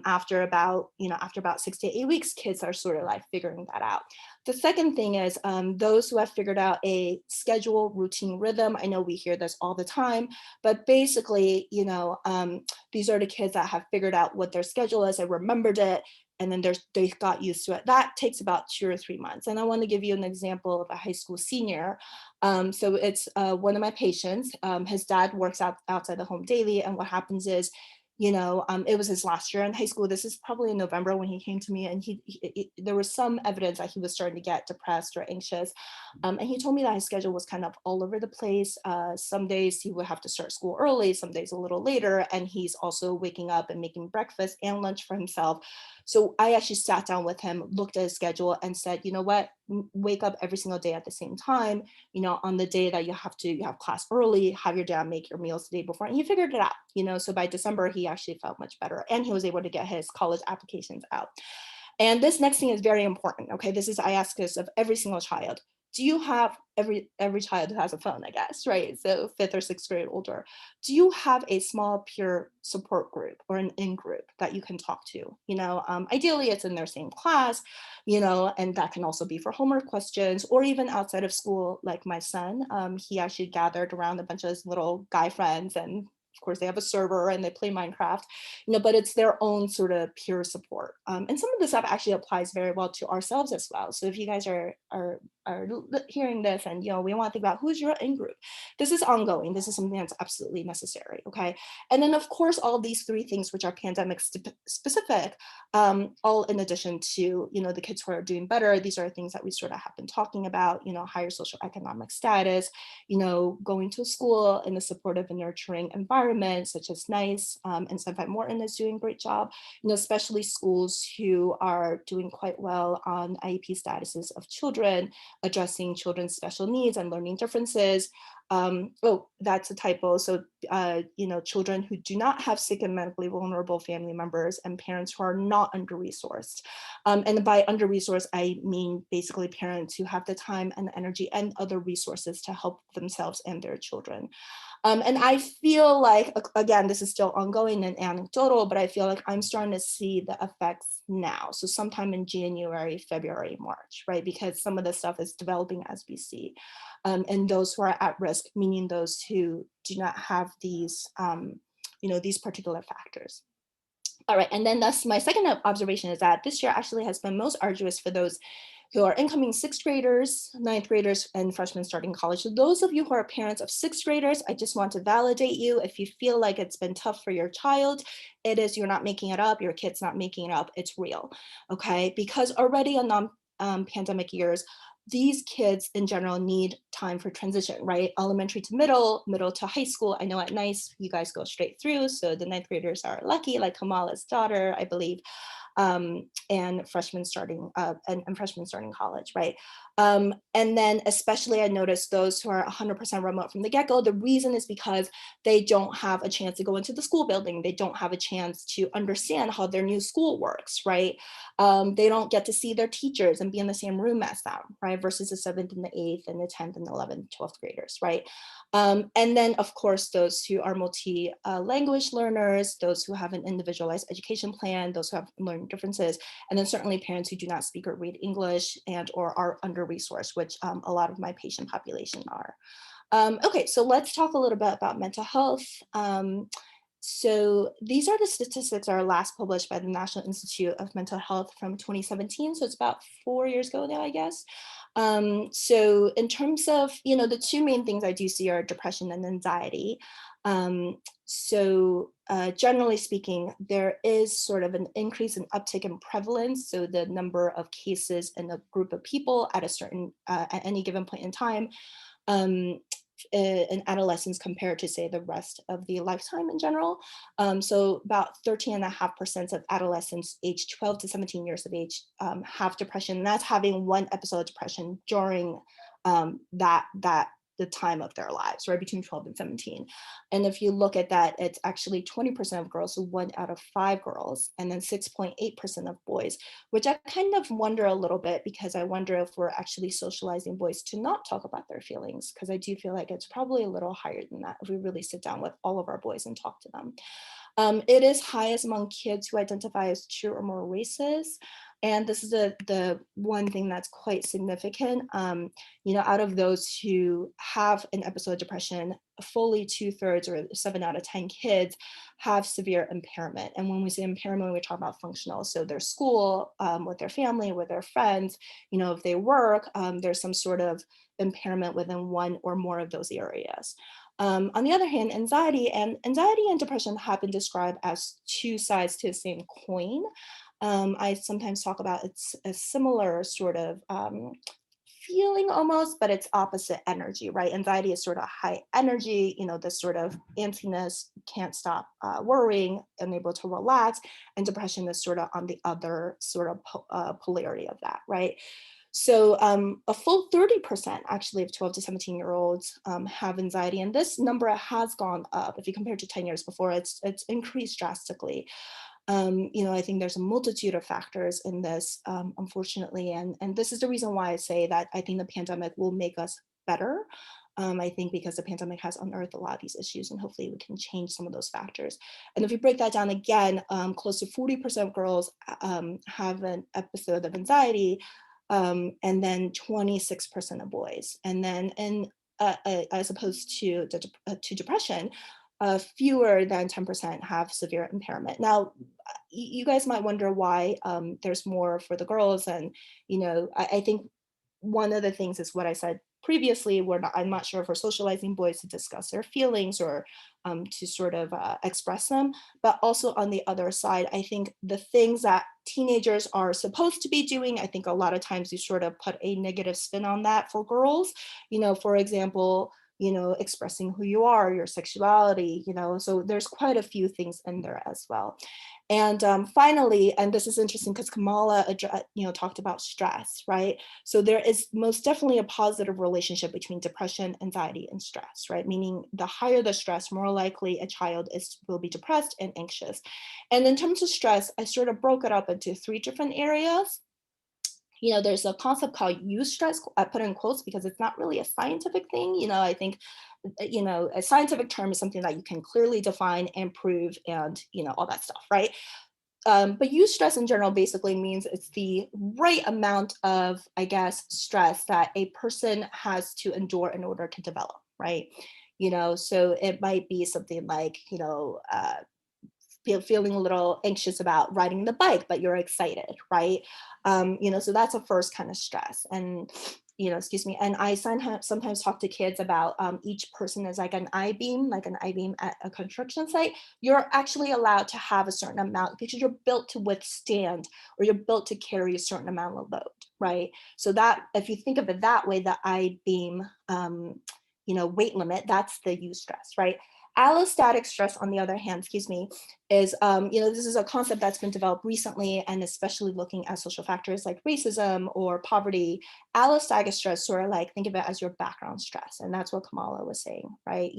After about 6 to 8 weeks, kids are sort of like figuring that out. The second thing is those who have figured out a schedule, routine, rhythm. I know we hear this all the time, but basically, these are the kids that have figured out what their schedule is and remembered it, and then they got used to it. That takes about 2 or 3 months. And I want to give you an example of a high school senior. So it's one of my patients. His dad works outside the home daily, and what happens is, it was his last year in high school. This is probably in November when he came to me, and there was some evidence that he was starting to get depressed or anxious. And he told me that his schedule was kind of all over the place. Some days he would have to start school early, some days a little later, and he's also waking up and making breakfast and lunch for himself. So I actually sat down with him, looked at his schedule, and said, you know what, wake up every single day at the same time. On the day that you have class early, have your dad make your meals the day before. And he figured it out, so by December, he actually felt much better and he was able to get his college applications out. And this next thing is very important. Okay, I ask this of every single child. Do you have every child has a phone, I guess, right? So 5th or 6th grade older. Do you have a small peer support group or an in-group that you can talk to? Ideally it's in their same class, and that can also be for homework questions or even outside of school. Like my son, he actually gathered around a bunch of his little guy friends, and of course they have a server and they play Minecraft, but it's their own sort of peer support. And some of this stuff actually applies very well to ourselves as well. So if you guys are hearing this and, we want to think about who's your in-group, this is ongoing. This is something that's absolutely necessary, okay? And then of course, all these 3 things, which are pandemic specific, all in addition to, the kids who are doing better, these are things that we sort of have been talking about, higher socioeconomic status, going to school in a supportive and nurturing environment, such as NICE, and Senpai Morton is doing a great job, especially schools who are doing quite well on IEP statuses of children, addressing children's special needs and learning differences. Oh, that's a typo. So, children who do not have sick and medically vulnerable family members and parents who are not under-resourced. And by under-resourced, I mean basically parents who have the time and the energy and other resources to help themselves and their children. And I feel like, again, this is still ongoing and anecdotal, but I feel like I'm starting to see the effects now. So sometime in January, February, March, right? Because some of the stuff is developing as we see. And those who are at risk, meaning those who do not have these, these particular factors. All right, and then that's my second observation is that this year actually has been most arduous for those who are incoming sixth graders, ninth graders, and freshmen starting college. So those of you who are parents of sixth graders, I just want to validate you. If you feel like it's been tough for your child, it is, you're not making it up, your kid's not making it up, it's real, okay? Because already in non-pandemic years, these kids in general need time for transition, right? Elementary to middle to high school. I know at NICE, you guys go straight through. So the ninth graders are lucky, like Kamala's daughter, I believe, and freshmen starting and freshmen starting college, right? And then especially I noticed those who are 100% remote from the get-go, the reason is because they don't have a chance to go into the school building. They don't have a chance to understand how their new school works, right? They don't get to see their teachers and be in the same room as them, right? Versus the 7th and the 8th and the 10th and the 11th, 12th graders, right? And then of course, those who are multi-language learners, those who have an individualized education plan, those who have learning differences, and then certainly parents who do not speak or read English and or are under-resourced, which a lot of my patient population are. Okay, so let's talk a little bit about mental health. So these are the statistics that are last published by the National Institute of Mental Health from 2017. So it's about 4 years ago now, I guess. So in terms of, the two main things I do see are depression and anxiety. Generally speaking, there is sort of an increase in uptick in prevalence. So the number of cases in a group of people at at any given point in time, in adolescence compared to say the rest of the lifetime in general. So about 13.5% of adolescents aged 12 to 17 years of age have depression. And that's having one episode of depression during the time of their lives, right, between 12 and 17. And if you look at that, it's actually 20% of girls, so 1 out of 5 girls, and then 6.8% of boys, which I kind of wonder a little bit, because I wonder if we're actually socializing boys to not talk about their feelings, because I do feel like it's probably a little higher than that if we really sit down with all of our boys and talk to them. It is highest among kids who identify as 2 or more races. And this is the one thing that's quite significant. Out of those who have an episode of depression, fully 2/3 or 7 out of 10 kids have severe impairment. And when we say impairment, we talk about functional. So their school, with their family, with their friends, if they work, there's some sort of impairment within one or more of those areas. On the other hand, anxiety and depression have been described as 2 sides to the same coin. I sometimes talk about it's a similar sort of feeling almost, but it's opposite energy, right? Anxiety is sort of high energy, this sort of antsiness, can't stop worrying, unable to relax, and depression is sort of on the other sort of polarity of that, right? So a full 30% actually of 12 to 17-year-olds have anxiety, and this number has gone up. If you compare to 10 years before, it's increased drastically. I think there's a multitude of factors in this, unfortunately, and this is the reason why I say that I think the pandemic will make us better. I think because the pandemic has unearthed a lot of these issues, and hopefully we can change some of those factors. And if you break that down again, close to 40% of girls have an episode of anxiety, and then 26% of boys. And then as opposed to depression, fewer than 10% have severe impairment. Now, you guys might wonder why there's more for the girls. And, I think one of the things is what I said previously, I'm not sure if we're socializing boys to discuss their feelings or to sort of express them. But also on the other side, I think the things that teenagers are supposed to be doing, I think a lot of times you sort of put a negative spin on that for girls. For example, expressing who you are, your sexuality, so there's quite a few things in there as well. And finally, and this is interesting because Kamala, talked about stress, right? So there is most definitely a positive relationship between depression, anxiety, and stress, right? Meaning the higher the stress, more likely a child will be depressed and anxious. And in terms of stress, I sort of broke it up into 3 different areas. There's a concept called eustress, I put in quotes because it's not really a scientific thing. I think, a scientific term is something that you can clearly define and prove and, all that stuff, right? But eustress in general basically means it's the right amount of, I guess, stress that a person has to endure in order to develop, right? So it might be something like, feeling a little anxious about riding the bike, but you're excited, right? So that's a first kind of stress. And excuse me. And I sometimes talk to kids about each person as like an I-beam at a construction site. You're actually allowed to have a certain amount because you're built to withstand, or you're built to carry a certain amount of load, right? So that, if you think of it that way, the I-beam, weight limit, that's the eustress, right? Allostatic stress, on the other hand, excuse me, is, this is a concept that's been developed recently, and especially looking at social factors like racism or poverty. Allostatic stress, sort of like, think of it as your background stress. And that's what Kamala was saying, right?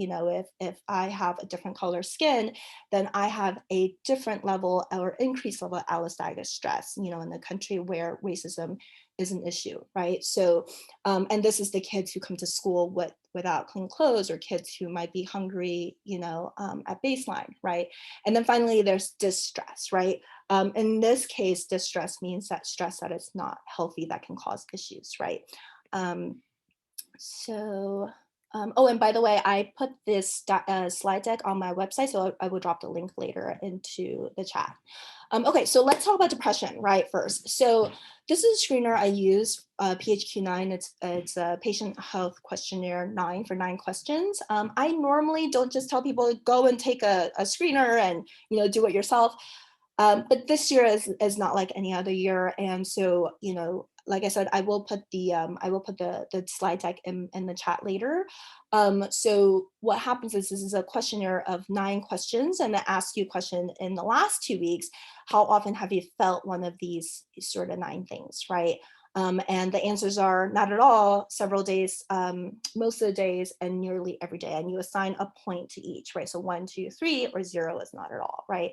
If I have a different color skin, then I have a different level or increased level of allostatic stress, in the country where racism is an issue, right? So, and this is the kids who come to school without clean clothes, or kids who might be hungry, at baseline, right? And then finally, there's distress, right? In this case, distress means that stress that is not healthy, that can cause issues, right? Oh, and by the way, I put this slide deck on my website, so I will drop the link later into the chat. Okay, so let's talk about depression, right, first. So this is a screener I use, PHQ-9. It's a patient health questionnaire 9 for 9 questions. I normally don't just tell people go and take a screener and do it yourself. But this year is not like any other year, and so like I said, I will put the slide deck in the chat later. So what happens is, this is a questionnaire of 9 questions, and it asks you a question in the last 2 weeks. How often have you felt one of these sort of 9 things, right? And the answers are not at all, several days, most of the days, and nearly every day. And you assign a point to each, right? So 1, 2, 3, or 0 is not at all, right?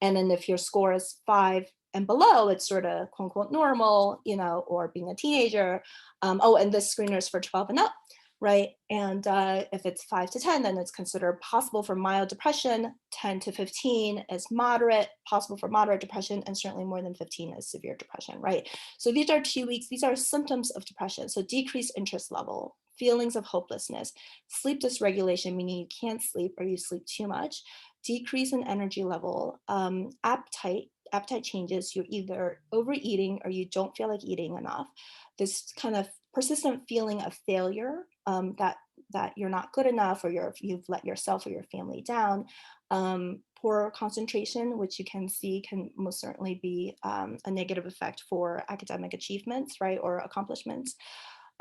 And then if your score is 5 and below, it's sort of quote unquote normal, or being a teenager. And this screener is for 12 and up, right? And if it's 5 to 10, then it's considered possible for mild depression. 10 to 15 is moderate, possible for moderate depression, and certainly more than 15 is severe depression, right? So these are 2 weeks. These are symptoms of depression. So decreased interest level, feelings of hopelessness, sleep dysregulation, meaning you can't sleep or you sleep too much, decrease in energy level, appetite changes, you're either overeating or you don't feel like eating enough, this kind of persistent feeling of failure, that you're not good enough, or you've let yourself or your family down, poor concentration, which you can see can most certainly be a negative effect for academic achievements, right, or accomplishments.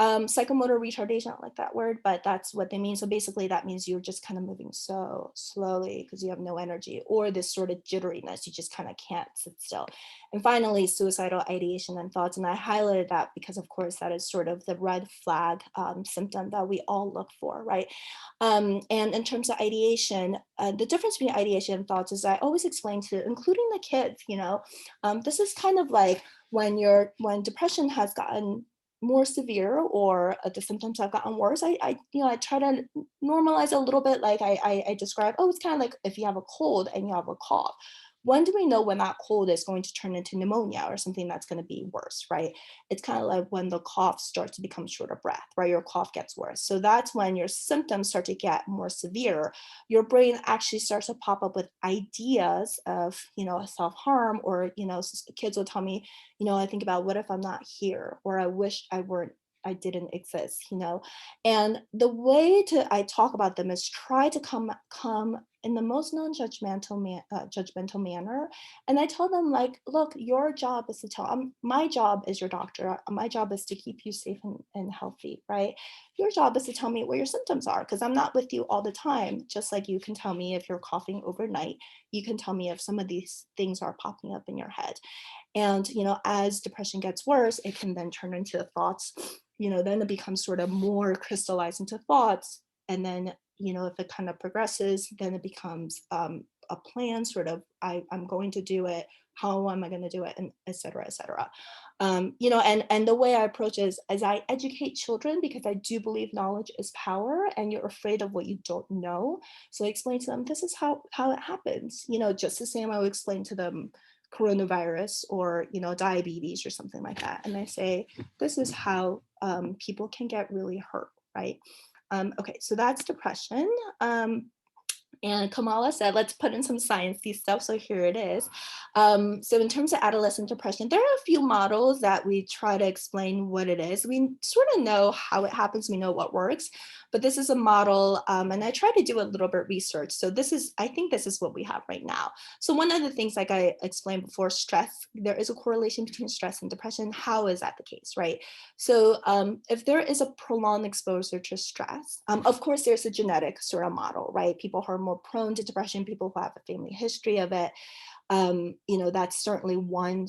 Psychomotor retardation, I don't like that word, but that's what they mean. So basically that means you're just kind of moving so slowly because you have no energy, or this sort of jitteriness, you just kind of can't sit still. And finally, suicidal ideation and thoughts. And I highlighted that because of course that is sort of the red flag symptom that we all look for, right? And in terms of ideation, the difference between ideation and thoughts is I always explain to, including the kids, this is kind of like when depression has gotten more severe, or the symptoms have gotten worse, I try to normalize a little bit. Like I describe, it's kind of like if you have a cold and you have a cough. When do we know when that cold is going to turn into pneumonia or something that's going to be worse, right? It's kind of like when the cough starts to become short of breath, right? Your cough gets worse. So that's when your symptoms start to get more severe. Your brain actually starts to pop up with ideas of, self-harm, or, kids will tell me, I think about, what if I'm not here? Or I wish I didn't exist, And the way I talk about them is try to come in the most non-judgmental judgmental manner. And I tell them, like, look, your job is to my job is your doctor. My job is to keep you safe and healthy, right? Your job is to tell me what your symptoms are, because I'm not with you all the time. Just like you can tell me if you're coughing overnight, you can tell me if some of these things are popping up in your head. And, as depression gets worse, it can then turn into thoughts, then it becomes sort of more crystallized into thoughts. And then, if it kind of progresses, then it becomes a plan, sort of, I'm going to do it. How am I going to do it? And et cetera, et cetera. And the way I approach it is I educate children, because I do believe knowledge is power, and you're afraid of what you don't know. So I explain to them, this is how it happens. Just the same I would explain to them coronavirus or diabetes or something like that, and I say, this is how people can get really hurt, right? Okay, so that's depression. And Kamala said, let's put in some sciencey stuff. So here it is. So in terms of adolescent depression, there are a few models that we try to explain what it is. We sort of know how it happens. We know what works, but this is a model. And I try to do a little bit research. So I think this is what we have right now. So one of the things, like I explained before, stress, there is a correlation between stress and depression. How is that the case, right? So if there is a prolonged exposure to stress, of course, there's a genetic sort of model, right? People who are more prone to depression, people who have a family history of it. That's certainly one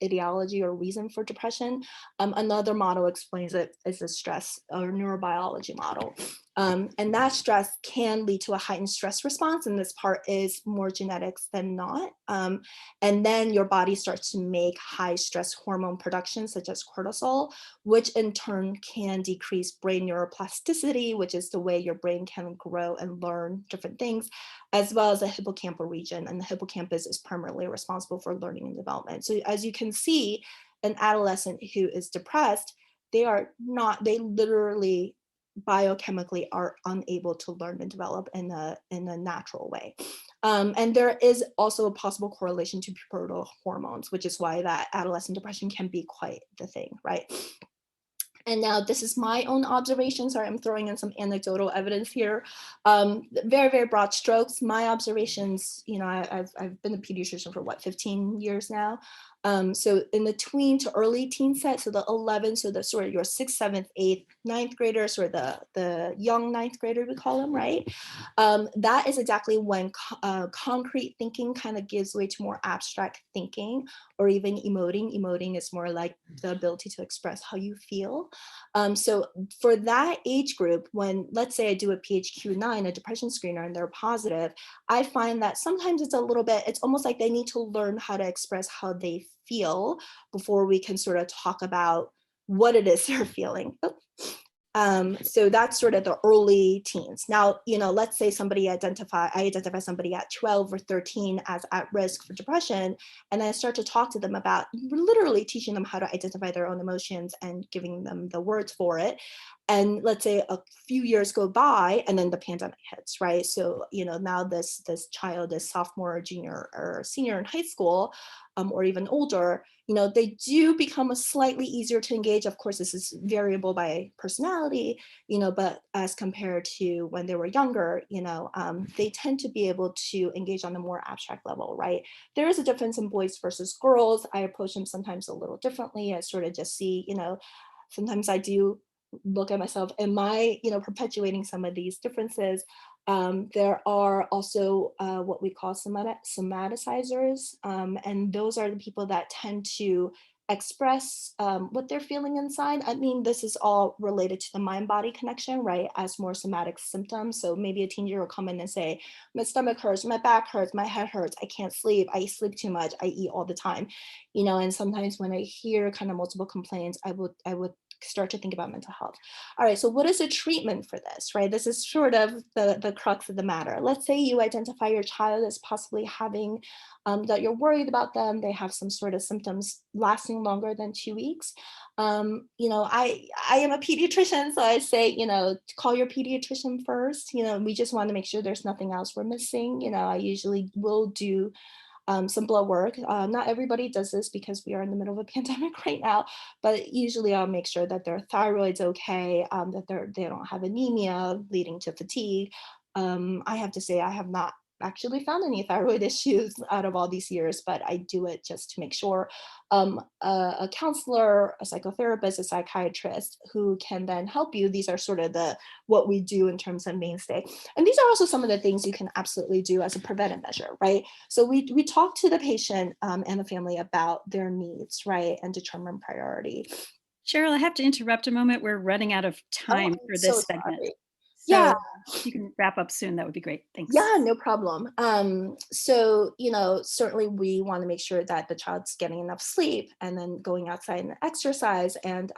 ideology or reason for depression. Another model explains it as a stress or neurobiology model. And that stress can lead to a heightened stress response. And this part is more genetics than not. And then your body starts to make high stress hormone production, such as cortisol, which in turn can decrease brain neuroplasticity, which is the way your brain can grow and learn different things, as well as the hippocampal region. And the hippocampus is primarily responsible for learning and development. So as you can see, an adolescent who is depressed, they literally biochemically are unable to learn and develop in a natural way. And there is also a possible correlation to pubertal hormones, which is why that adolescent depression can be quite the thing, right? And now this is my own observation. Sorry, I'm throwing in some anecdotal evidence here. Very, very broad strokes. My observations, I've been a pediatrician for 15 years now. So in the tween to early teen set, so the 11, so the sort of your 6th, 7th, 8th, 9th graders, or the young 9th grader, we call them, right? That is exactly when concrete thinking kind of gives way to more abstract thinking, or even emoting. Emoting is more like the ability to express how you feel. So for that age group, when let's say I do a PHQ-9, a depression screener, and they're positive, I find that sometimes it's almost like they need to learn how to express how they feel before we can sort of talk about what it is they're feeling. So that's sort of the early teens. Now, let's say I identify somebody at 12 or 13 as at risk for depression, and I start to talk to them about literally teaching them how to identify their own emotions and giving them the words for it. And let's say a few years go by and then the pandemic hits, right? So, now this child is sophomore or junior or senior in high school, or even older, they do become slightly easier to engage. Of course, this is variable by personality, but as compared to when they were younger, they tend to be able to engage on a more abstract level, right? There is a difference in boys versus girls. I approach them sometimes a little differently. I sort of just see, sometimes I do look at myself, am I, perpetuating some of these differences? There are also what we call somaticizers, and those are the people that tend to express what they're feeling inside. I mean, this is all related to the mind-body connection, right? As more somatic symptoms. So maybe a teenager will come in and say, my stomach hurts, my back hurts, my head hurts, I can't sleep, I sleep too much, I eat all the time. And sometimes when I hear kind of multiple complaints, I would start to think about mental health. All right, so what is the treatment for this, right? This is sort of the crux of the matter. Let's say you identify your child as possibly having, that you're worried about them, they have some sort of symptoms lasting longer than 2 weeks. I am a pediatrician, so I say, call your pediatrician first. We just want to make sure there's nothing else we're missing. I usually will do some blood work. Not everybody does this because we are in the middle of a pandemic right now, but usually I'll make sure that their thyroid's okay, that they don't have anemia leading to fatigue. I have to say I have not actually found any thyroid issues out of all these years, but I do it just to make sure. A counselor, a psychotherapist, a psychiatrist who can then help you. These are sort of what we do in terms of mainstay. And these are also some of the things you can absolutely do as a preventive measure, right? So we talk to the patient and the family about their needs, right? And determine priority. Cheryl, I have to interrupt a moment. We're running out of time for So this segment. sorry. So Yeah. you can wrap up soon. That would be great. Thanks. Yeah, no problem. So, certainly we want to make sure that the child's getting enough sleep and then going outside and exercise and,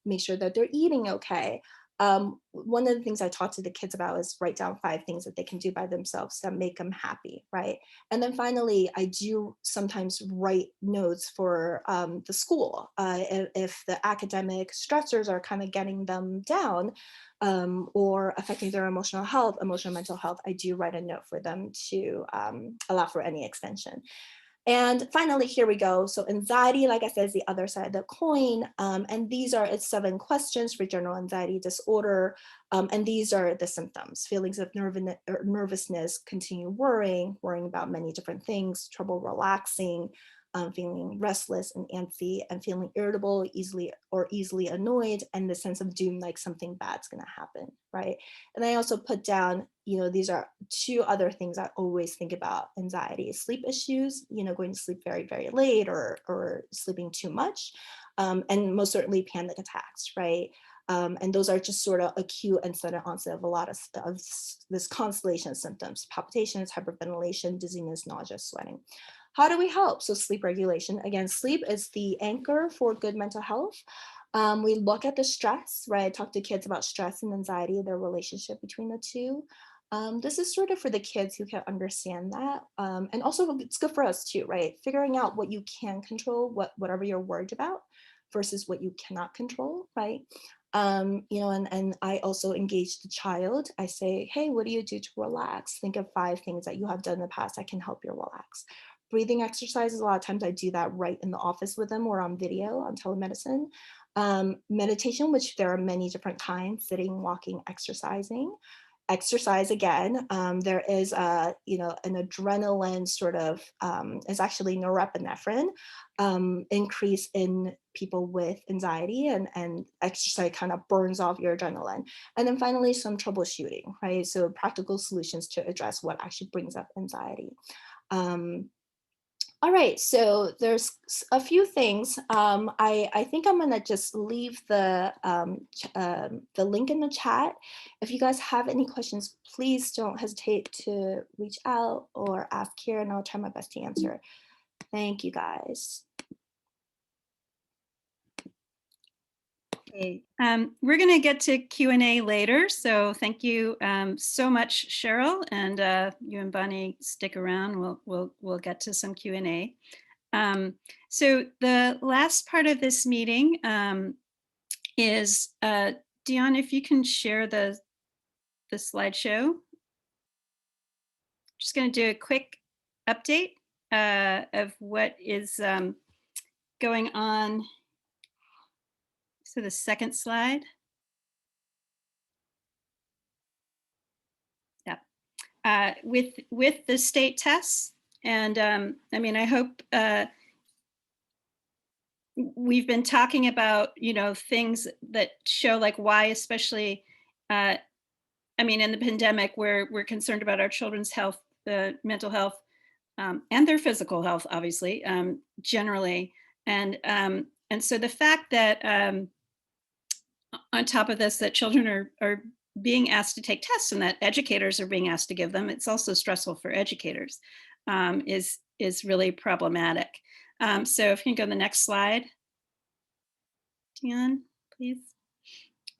make sure that they're eating okay. one of the things I talk to the kids about is write down 5 things that they can do by themselves that make them happy, right? And then finally, I do sometimes write notes for the school. If the academic stressors are kind of getting them down, or affecting their emotional mental health, I do write a note for them to allow for any extension. And finally, here we go. So anxiety, like I said, is the other side of the coin. And it's 7 questions for general anxiety disorder. And these are the symptoms: feelings of nervousness, continue worrying about many different things, trouble relaxing, feeling restless and antsy, and feeling irritable, easily annoyed, and the sense of doom, like something bad's gonna happen, right? And I also put down, these are 2 other things I always think about anxiety: sleep issues, going to sleep very, very late, or sleeping too much, and most certainly panic attacks, right? And those are just sort of acute and sudden onset of a lot of this constellation of symptoms: palpitations, hyperventilation, dizziness, nausea, sweating. How do we help? So sleep regulation. Again, sleep is the anchor for good mental health. We look at the stress, right? I talk to kids about stress and anxiety, their relationship between the two. This is sort of for the kids who can understand that. And also it's good for us too, right? Figuring out what you can control, whatever you're worried about, versus what you cannot control, right? And I also engage the child. I say, hey, what do you do to relax? Think of 5 things that you have done in the past that can help you relax. Breathing exercises, a lot of times I do that right in the office with them or on video, on telemedicine. Meditation, which there are many different kinds: sitting, walking, exercising. Exercise, again, there is an adrenaline sort of, is actually norepinephrine increase in people with anxiety, and exercise kind of burns off your adrenaline. And then finally, some troubleshooting, right? So practical solutions to address what actually brings up anxiety. All right, so there's a few things. I think I'm gonna just leave the link in the chat. If you guys have any questions, please don't hesitate to reach out or ask here, and I'll try my best to answer. Thank you, guys. Okay. We're going to get to Q&A later, so thank you so much, Cheryl, and you and Bonnie stick around. We'll get to some Q&A. So the last part of this meeting is Dion, if you can share the slideshow. Just going to do a quick update of what is going on. So the second slide. Yeah. With the state tests. And I mean, I hope we've been talking about, things that show like why, especially, I mean, in the pandemic, we're concerned about our children's health, mental health, and their physical health, obviously, generally. And so the fact that on top of this, that children are being asked to take tests and that educators are being asked to give them, it's also stressful for educators, is really problematic. So if you can go to the next slide, Dion, please.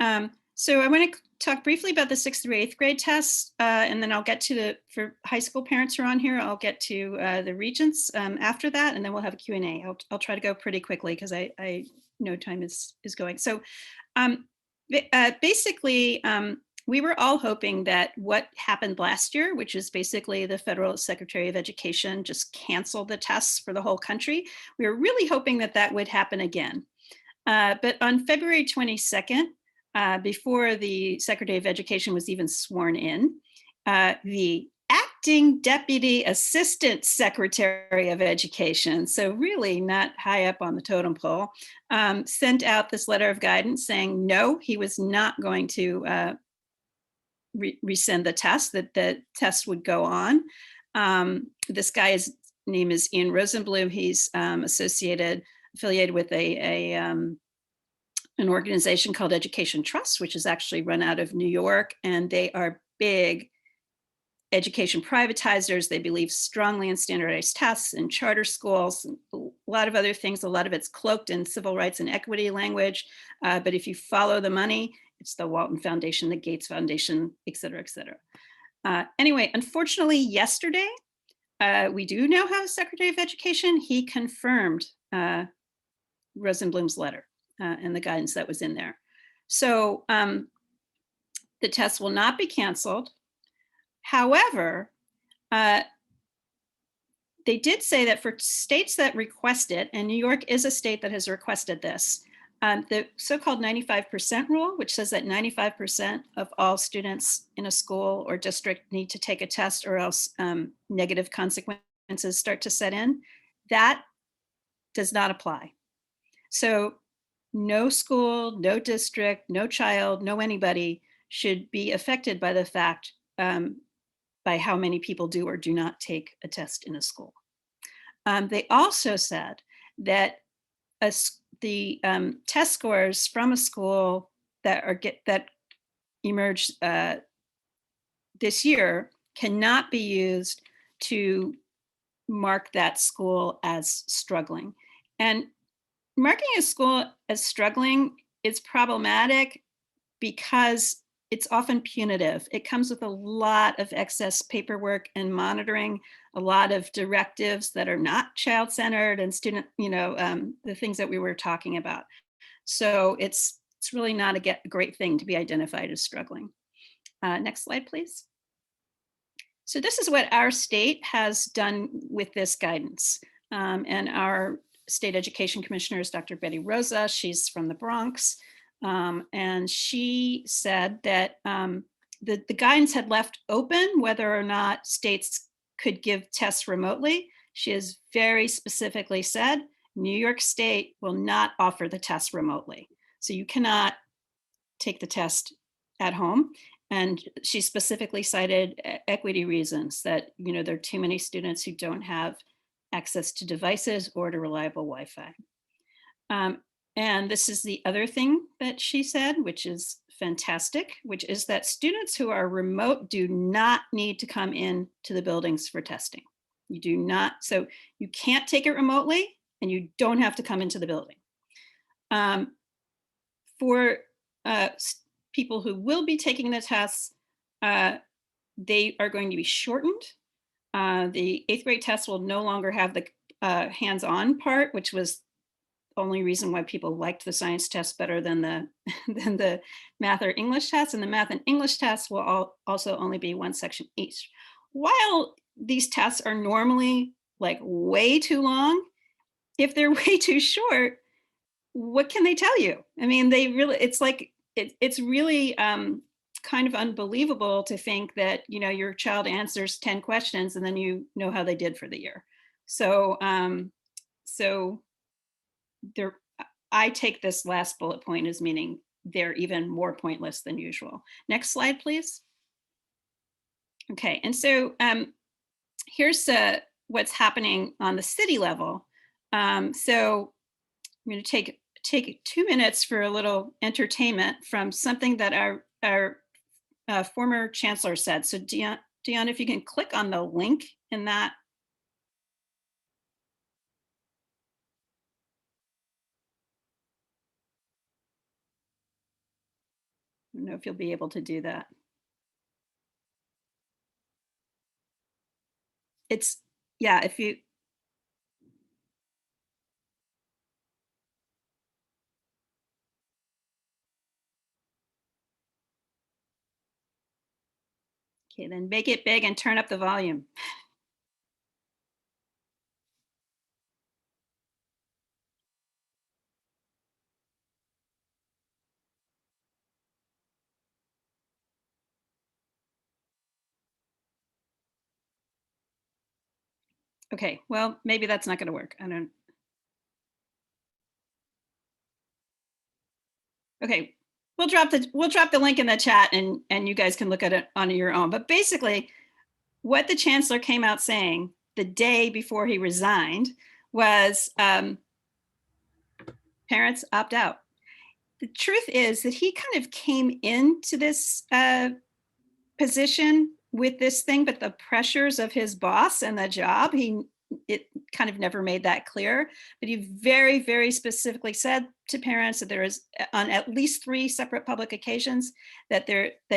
So I want to talk briefly about the 6th through 8th grade tests, and then I'll get to for high school parents who are on here, I'll get to the regents after that, and then we'll have a Q&A. I'll try to go pretty quickly because I know time is going. So basically, we were all hoping that what happened last year, which is basically the federal secretary of education just canceled the tests for the whole country. We were really hoping that that would happen again. But on February 22nd, before the secretary of education was even sworn in, the acting deputy assistant secretary of education, so really not high up on the totem pole, sent out this letter of guidance saying, no, he was not going to rescind the test, that the test would go on. This guy's name is Ian Rosenblum. He's affiliated with an organization called Education Trust, which is actually run out of New York, and they are big education privatizers. They believe strongly in standardized tests and charter schools, and a lot of other things. A lot of it's cloaked in civil rights and equity language, but if you follow the money, it's the Walton Foundation, the Gates Foundation, et cetera, et cetera. Anyway, unfortunately, yesterday, we do now have a Secretary of Education. He confirmed Rosenblum's letter and the guidance that was in there. So the test will not be canceled. However, they did say that for states that request it, and New York is a state that has requested this, the so-called 95% rule, which says that 95% of all students in a school or district need to take a test or else negative consequences start to set in, that does not apply. So no school, no district, no child, no anybody should be affected by the fact by how many people do or do not take a test in a school. They also said that the test scores from a school that emerged this year cannot be used to mark that school as struggling. And marking a school as struggling is problematic because it's often punitive. It comes with a lot of excess paperwork and monitoring, a lot of directives that are not child-centered and student, the things that we were talking about. So it's really not a great thing to be identified as struggling. Next slide, please. So this is what our state has done with this guidance. And our state education commissioner is Dr. Betty Rosa. She's from the Bronx. And she said that the guidance had left open whether or not states could give tests remotely. She has very specifically said, New York State will not offer the test remotely. So you cannot take the test at home. And she specifically cited equity reasons that, there are too many students who don't have access to devices or to reliable Wi-Fi. And this is the other thing that she said, which is fantastic, which is that students who are remote do not need to come in to the buildings for testing. You do not, so you can't take it remotely and you don't have to come into the building. For people who will be taking the tests, they are going to be shortened. The 8th grade test will no longer have the hands-on part, which was only reason why people liked the science test better than the math or English test. And the math and English tests will also only be one section each. While these tests are normally like way too long, if they're way too short, what can they tell you? I mean, it's like, it's really kind of unbelievable to think that, your child answers 10 questions and then you know how they did for the year. So, I take this last bullet point as meaning they're even more pointless than usual. Next slide, please. Okay, and so here's what's happening on the city level. So I'm going to take 2 minutes for a little entertainment from something that our former chancellor said. So Dion, if you can click on the link in that. I don't know if you'll be able to do that. Yeah, if you. Okay, then make it big and turn up the volume. Okay, well, maybe that's not going to work. I don't. Okay, we'll drop the link in the chat and you guys can look at it on your own. But basically, what the chancellor came out saying the day before he resigned was parents opt out. The truth is that he kind of came into this position with this thing, but the pressures of his boss and the job, he it kind of never made that clear, but you very, very specifically said to parents that there is on at least 3 separate public occasions that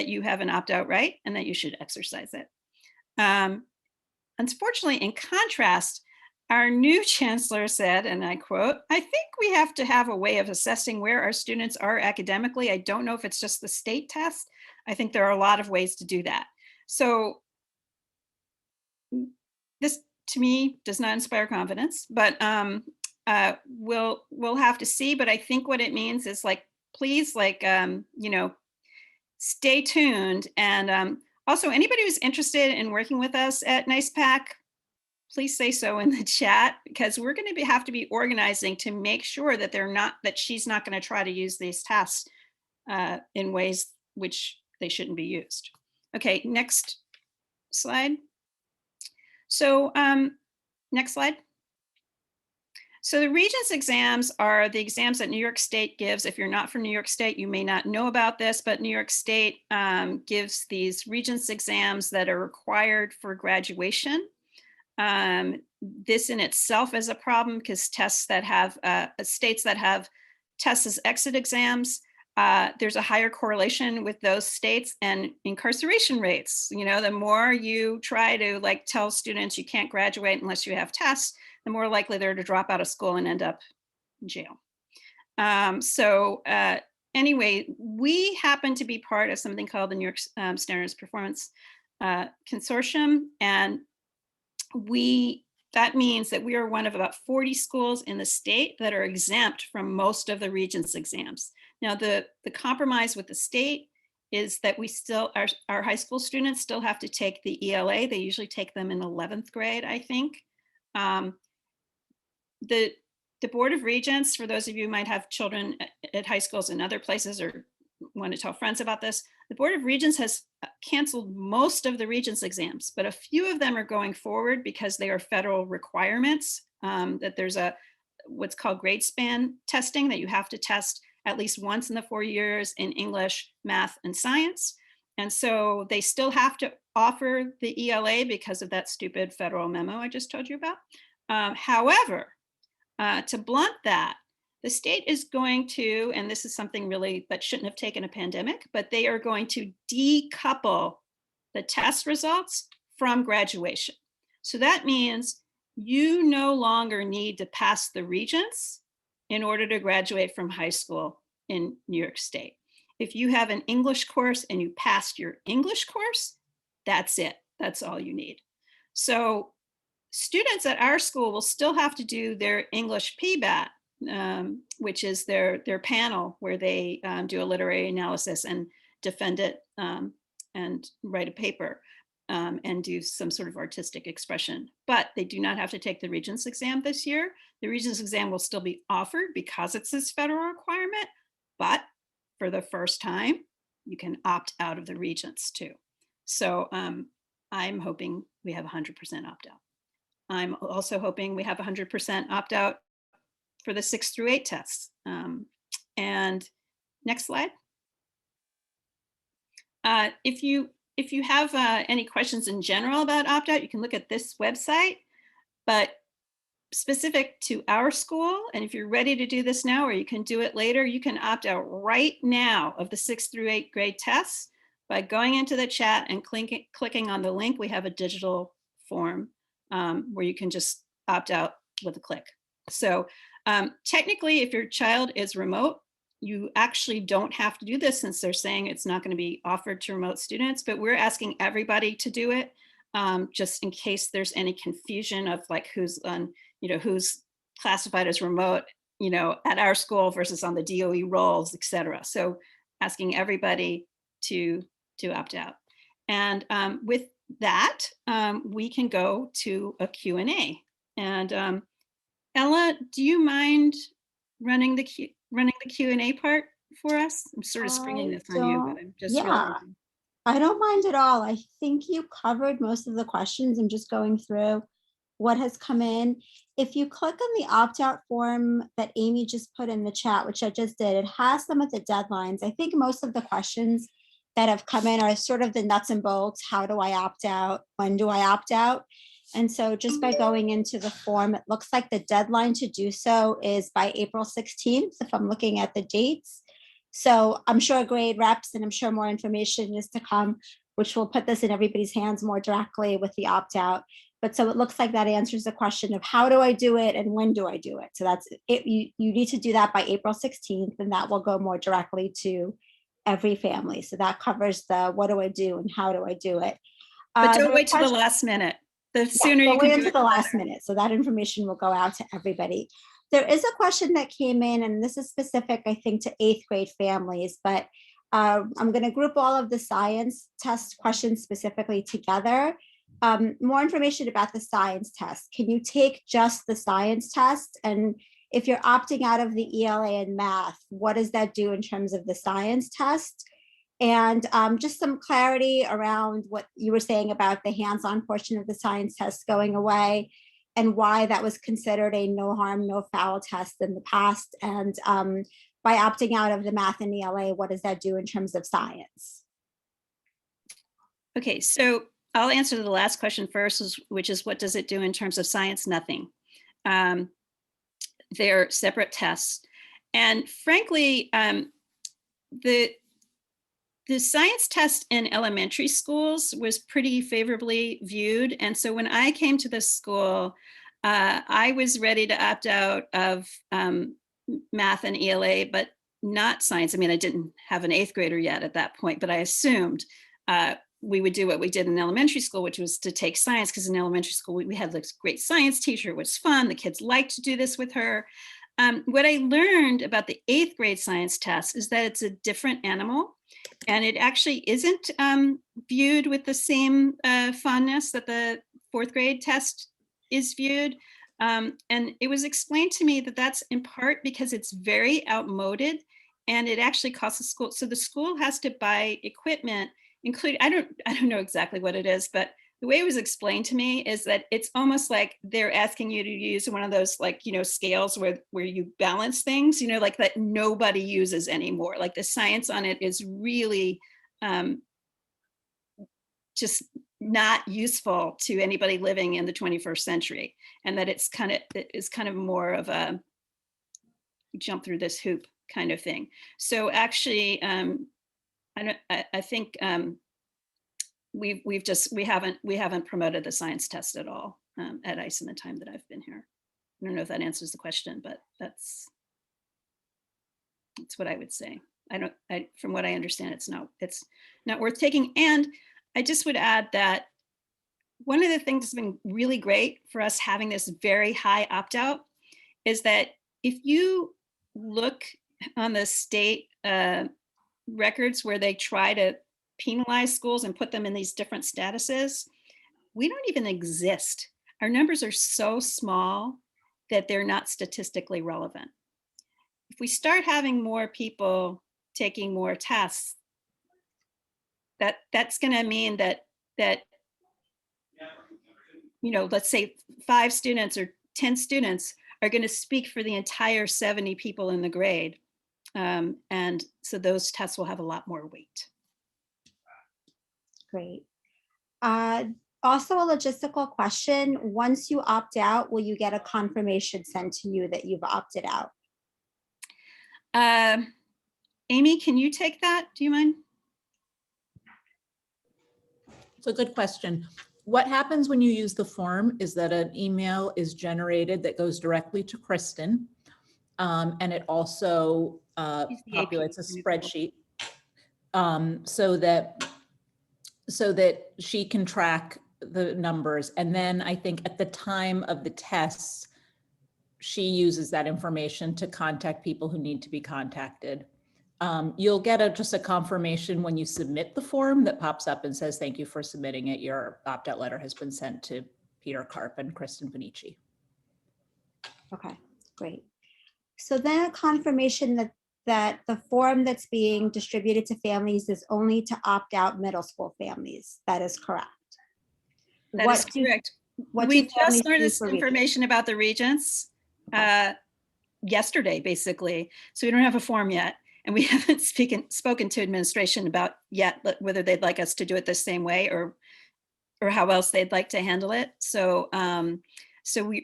you have an opt-out right and that you should exercise it. Unfortunately, in contrast, our new chancellor said, and I quote, "I think we have to have a way of assessing where our students are academically. I don't know if it's just the state test. I think there are a lot of ways to do that." So this to me does not inspire confidence, but we'll have to see. But I think what it means is like, please, like, stay tuned. And also, anybody who's interested in working with us at NICEPAC, please say so in the chat, because we're going to have to be organizing to make sure that she's not going to try to use these tests in ways which they shouldn't be used. Okay, next slide. So next slide. So the Regents exams are the exams that New York State gives. If you're not from New York State, you may not know about this, but New York State gives these Regents exams that are required for graduation. This in itself is a problem because tests that have states that have tests as exit exams, there's a higher correlation with those states and incarceration rates. The more you try to like tell students you can't graduate unless you have tests, the more likely they're to drop out of school and end up in jail. Anyway, we happen to be part of something called the New York Standards Performance Consortium, and that means that we are one of about 40 schools in the state that are exempt from most of the Regents exams. Now, the compromise with the state is that our high school students still have to take the ELA. They usually take them in 11th grade, I think. The Board of Regents, for those of you who might have children at high schools and other places or want to tell friends about this, the Board of Regents has canceled most of the Regents exams, but a few of them are going forward because they are federal requirements, that there's what's called grade span testing, that you have to test at least once in the 4 years in English, math, and science. And so they still have to offer the ELA because of that stupid federal memo I just told you about. However, to blunt that, the state is going to, and this is something really that shouldn't have taken a pandemic, but they are going to decouple the test results from graduation. So that means you no longer need to pass the Regents in order to graduate from high school in New York State. If you have an English course and you passed your English course, that's it. That's all you need. So students at our school will still have to do their English PBAT, which is their panel where they do a literary analysis and defend it and write a paper and do some sort of artistic expression. But they do not have to take the Regents exam this year. The Regents exam will still be offered because it's this federal requirement, but for the first time, you can opt out of the Regents too. So I'm hoping we have 100% opt-out. I'm also hoping we have 100% opt-out for the 6 through 8 tests. And next slide. If you have any questions in general about opt-out, you can look at this website, but specific to our school, and if you're ready to do this now or you can do it later, you can opt out right now of the 6 through 8 grade tests by going into the chat and clicking on the link. We have a digital form where you can just opt out with a click. So technically, if your child is remote, you actually don't have to do this since they're saying it's not going to be offered to remote students, but we're asking everybody to do it just in case there's any confusion of like who's on, who's classified as remote, at our school versus on the DOE rolls, et cetera. So asking everybody to opt out. And with that, we can go to a Q&A. And Ella, do you mind running the Q&A part for us? I'm sort of springing this on you, but I'm just realizing. I don't mind at all. I think you covered most of the questions. I'm just going through what has come in. If you click on the opt-out form that Amy just put in the chat, which I just did, it has some of the deadlines. I think most of the questions that have come in are sort of the nuts and bolts. How do I opt out? When do I opt out? And so just by going into the form, it looks like the deadline to do so is by April 16th, if I'm looking at the dates. So I'm sure grade reps and I'm sure more information is to come, which will put this in everybody's hands more directly with the opt-out. But so it looks like that answers the question of how do I do it and when do I do it? So that's it. You need to do that by April 16th, and that will go more directly to every family. So that covers the what do I do and how do I do it. But There don't were wait till the questions- last minute. The yeah, sooner don't you wait can do until it, the last better. minute. So that information will go out to everybody. There is a question that came in, and this is specific, I think, to 8th grade families, but I'm going to group all of the science test questions specifically together. More information about the science test. Can you take just the science test? And if you're opting out of the ELA and math, what does that do in terms of the science test? And just some clarity around what you were saying about the hands-on portion of the science test going away and why that was considered a no harm, no foul test in the past. And by opting out of the math and ELA, what does that do in terms of science? Okay, so I'll answer the last question first, which is what does it do in terms of science? Nothing. They're separate tests. And frankly, the science test in elementary schools was pretty favorably viewed. And so when I came to this school, I was ready to opt out of math and ELA, but not science. I mean, I didn't have an 8th grader yet at that point, but I assumed we would do what we did in elementary school, which was to take science, because in elementary school, we had this great science teacher. It was fun. The kids liked to do this with her. What I learned about the 8th grade science test is that it's a different animal. And it actually isn't viewed with the same fondness that the 4th grade test is viewed. And it was explained to me that that's in part because it's very outmoded and it actually costs the school. So the school has to buy equipment, including, I don't know exactly what it is, but the way it was explained to me is that it's almost like they're asking you to use one of those, like, scales where you balance things, like that nobody uses anymore. Like the science on it is really just not useful to anybody living in the 21st century. And that it's kind of more of a jump through this hoop kind of thing. So actually, I think we haven't promoted the science test at all at ICE in the time that I've been here. I don't know if that answers the question, but that's what I would say. From what I understand, it's not worth taking. And I just would add that one of the things that's been really great for us having this very high opt-out is that if you look on the state records where they try to penalize schools and put them in these different statuses, we don't even exist. Our numbers are so small that they're not statistically relevant. If we start having more people taking more tests, that's going to mean that let's say 5 students or 10 students are going to speak for the entire 70 people in the grade. And so those tests will have a lot more weight. Great. Also a logistical question. Once you opt out, will you get a confirmation sent to you that you've opted out? Amy, can you take that? Do you mind? It's a good question. What happens when you use the form is that an email is generated that goes directly to Kristen. And it also populates a spreadsheet so that she can track the numbers. And then I think at the time of the tests, she uses that information to contact people who need to be contacted. You'll get just a confirmation when you submit the form that pops up and says, thank you for submitting it. Your opt-out letter has been sent to Peter Karp and Kristen Panici. Okay, great. So then a confirmation that the form that's being distributed to families is only to opt out middle school families. That is correct. That is correct. We just learned this information about the regents yesterday, basically. So we don't have a form yet. And we haven't spoken to administration about yet whether they'd like us to do it the same way or or how else they'd like to handle it. So,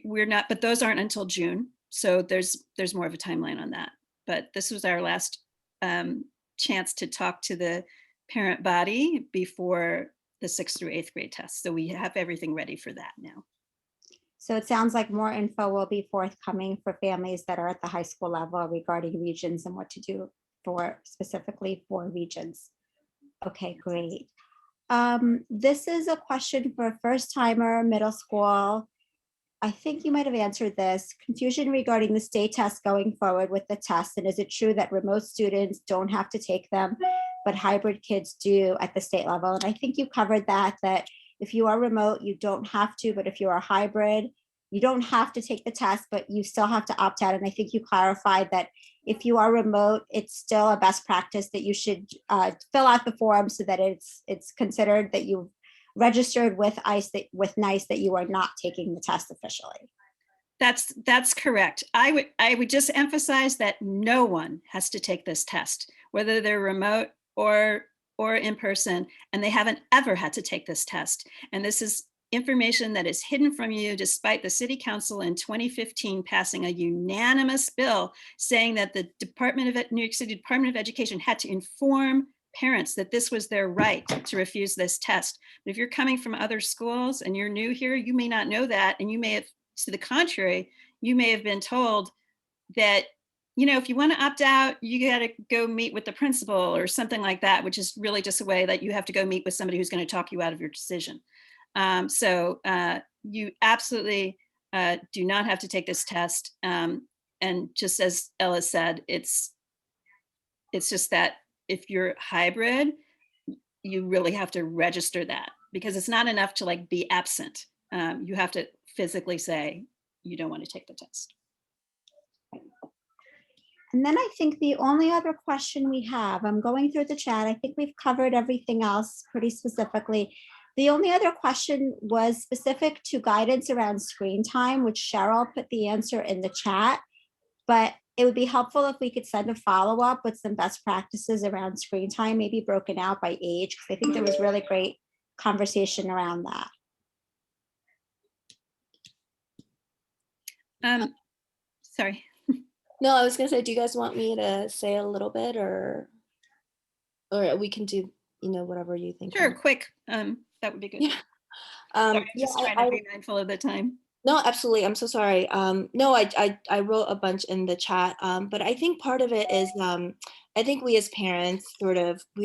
we're not, but those aren't until June. So there's more of a timeline on that. But this was our last chance to talk to the parent body before the 6th through 8th grade tests. So we have everything ready for that now. So it sounds like more info will be forthcoming for families that are at the high school level regarding regions and what to do for specifically for regions. Okay, great. This is a question for a first timer, middle school. I think you might have answered this. Confusion regarding the state test going forward with the test. And is it true that remote students don't have to take them, but hybrid kids do at the state level? And I think you covered that if you are remote, you don't have to, but if you are hybrid, you don't have to take the test, but you still have to opt out. And I think you clarified that if you are remote, it's still a best practice that you should fill out the form so that it's considered that you've registered with NICE that you are not taking the test officially. That's correct. I would just emphasize that no one has to take this test, whether they're remote or in person, and they haven't ever had to take this test. And this is information that is hidden from you, despite the City Council in 2015 passing a unanimous bill saying that the New York City Department of Education had to inform parents that this was their right to refuse this test. But if you're coming from other schools and you're new here, you may not know that. And you may have, to the contrary, you may have been told that, if you want to opt out, you got to go meet with the principal or something like that, which is really just a way that you have to go meet with somebody who's going to talk you out of your decision. So you absolutely do not have to take this test. And just as Ella said, it's just that if you're hybrid, you really have to register that, because it's not enough to be absent. You have to physically say you don't want to take the test. And then I think the only other question we have, I'm going through the chat, I think we've covered everything else pretty specifically. The only other question was specific to guidance around screen time, which Cheryl put the answer in the chat, but it would be helpful if we could send a follow-up with some best practices around screen time, maybe broken out by age, because I think there was really great conversation around that. Sorry. No, I was gonna say, do you guys want me to say a little bit, or we can do, whatever you think? Sure, quick. That would be good. Yeah. Sorry, just trying to be mindful of the time. No, absolutely. I'm so sorry. No, I wrote a bunch in the chat, but I think part of it is, I think we as parents we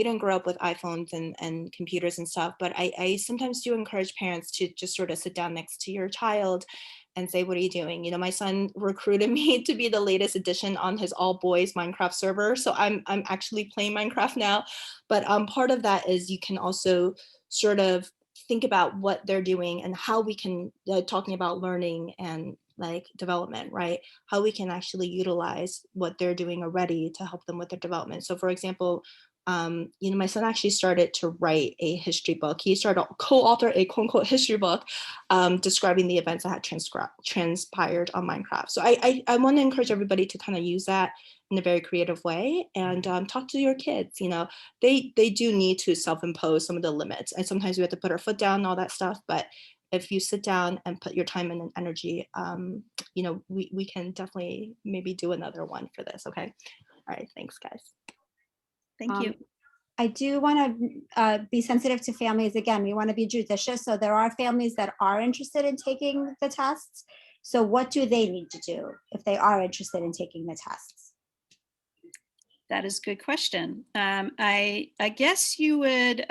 didn't grow up with iPhones and computers and stuff, but I sometimes do encourage parents to just sort of sit down next to your child and say, what are you doing? My son recruited me to be the latest edition on his all boys Minecraft server. So I'm actually playing Minecraft now. But part of that is you can also sort of think about what they're doing and how we can, talking about learning and development, right? How we can actually utilize what they're doing already to help them with their development. So for example, my son actually started to write a history book. He started to co-author a quote unquote history book describing the events that had transpired on Minecraft. So I want to encourage everybody to kind of use that in a very creative way and talk to your kids. They do need to self-impose some of the limits, and sometimes we have to put our foot down and all that stuff. But if you sit down and put your time and energy, we can definitely maybe do another one for this. Okay. All right. Thanks, guys. Thank you. I do want to be sensitive to families. Again, we want to be judicious. So there are families that are interested in taking the tests. So what do they need to do if they are interested in taking the tests? That is a good question. I guess you would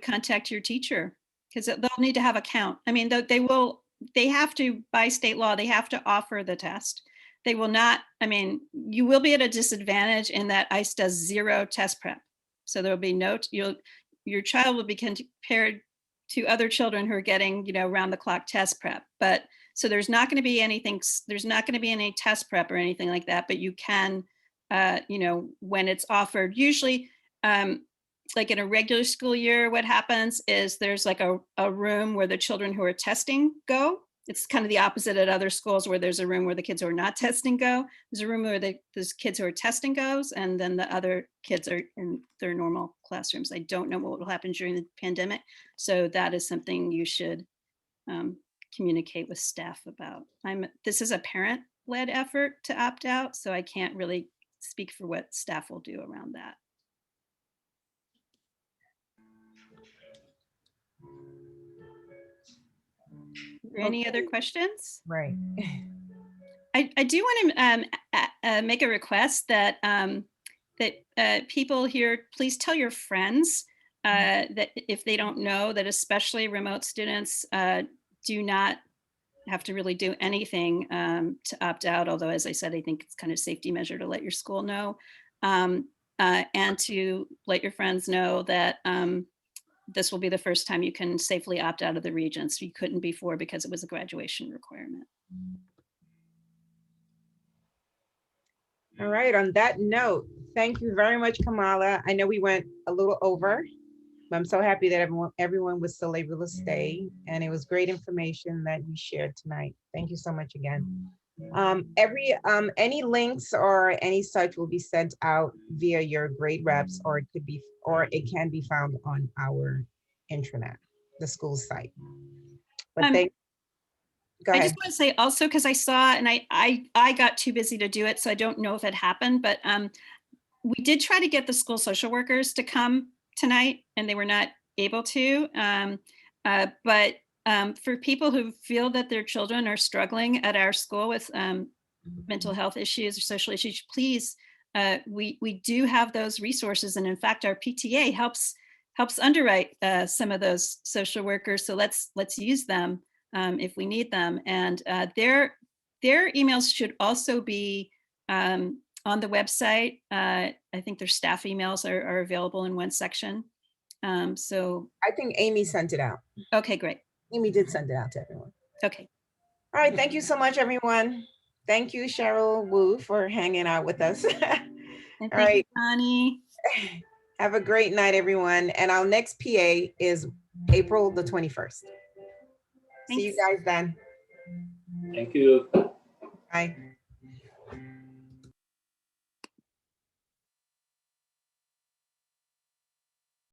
contact your teacher, because they'll need to have a count. I mean, they have to, by state law, they have to offer the test. They will not, you will be at a disadvantage in that ICE does 0 test prep. So there will be your child will be compared to other children who are getting, round the clock test prep. But so there's not going to be any test prep or anything like that, but you can, when it's offered, usually, like in a regular school year, what happens is there's a room where the children who are testing go. it's kind of the opposite at other schools where there's a room where the kids who are not testing go. There's a room where there's kids who are testing goes, and then the other kids are in their normal classrooms. I don't know what will happen during the pandemic. So that is something you should communicate with staff about. This is a parent-led effort to opt out, so I can't really speak for what staff will do around that. Are there any other questions? Right. I do want to make a request that people here, please tell your friends that if they don't know, that especially remote students do not have to really do anything to opt out. Although, as I said, I think it's kind of a safety measure to let your school know, and to let your friends know that this will be the first time you can safely opt out of the region. So you couldn't before because it was a graduation requirement. All right, on that note, thank you very much, Kamala. I know we went a little over, but I'm so happy that everyone was still able to stay, and it was great information that you shared tonight. Thank you so much again. Any links or any such will be sent out via your grade reps, or it can be found on our intranet, the school site. But go I ahead. just want to say also, because I saw, and I got too busy to do it, so I don't know if it happened, but we did try to get the school social workers to come tonight, and they were not able to. But for people who feel that their children are struggling at our school with mental health issues or social issues, please, we do have those resources. And in fact, our PTA helps underwrite some of those social workers. So let's use them if we need them. And their emails should also be on the website. I think their staff emails are available in one section. So I think Amy sent it out. okay, great. Amy did send it out to everyone. Okay. All right, thank you so much, everyone. Thank you, Cheryl Wu, for hanging out with us. And All thank you, right. Connie. Have a great night, everyone. And our next PA is April the 21st. See you Thanks. guys then. Thank you. Bye.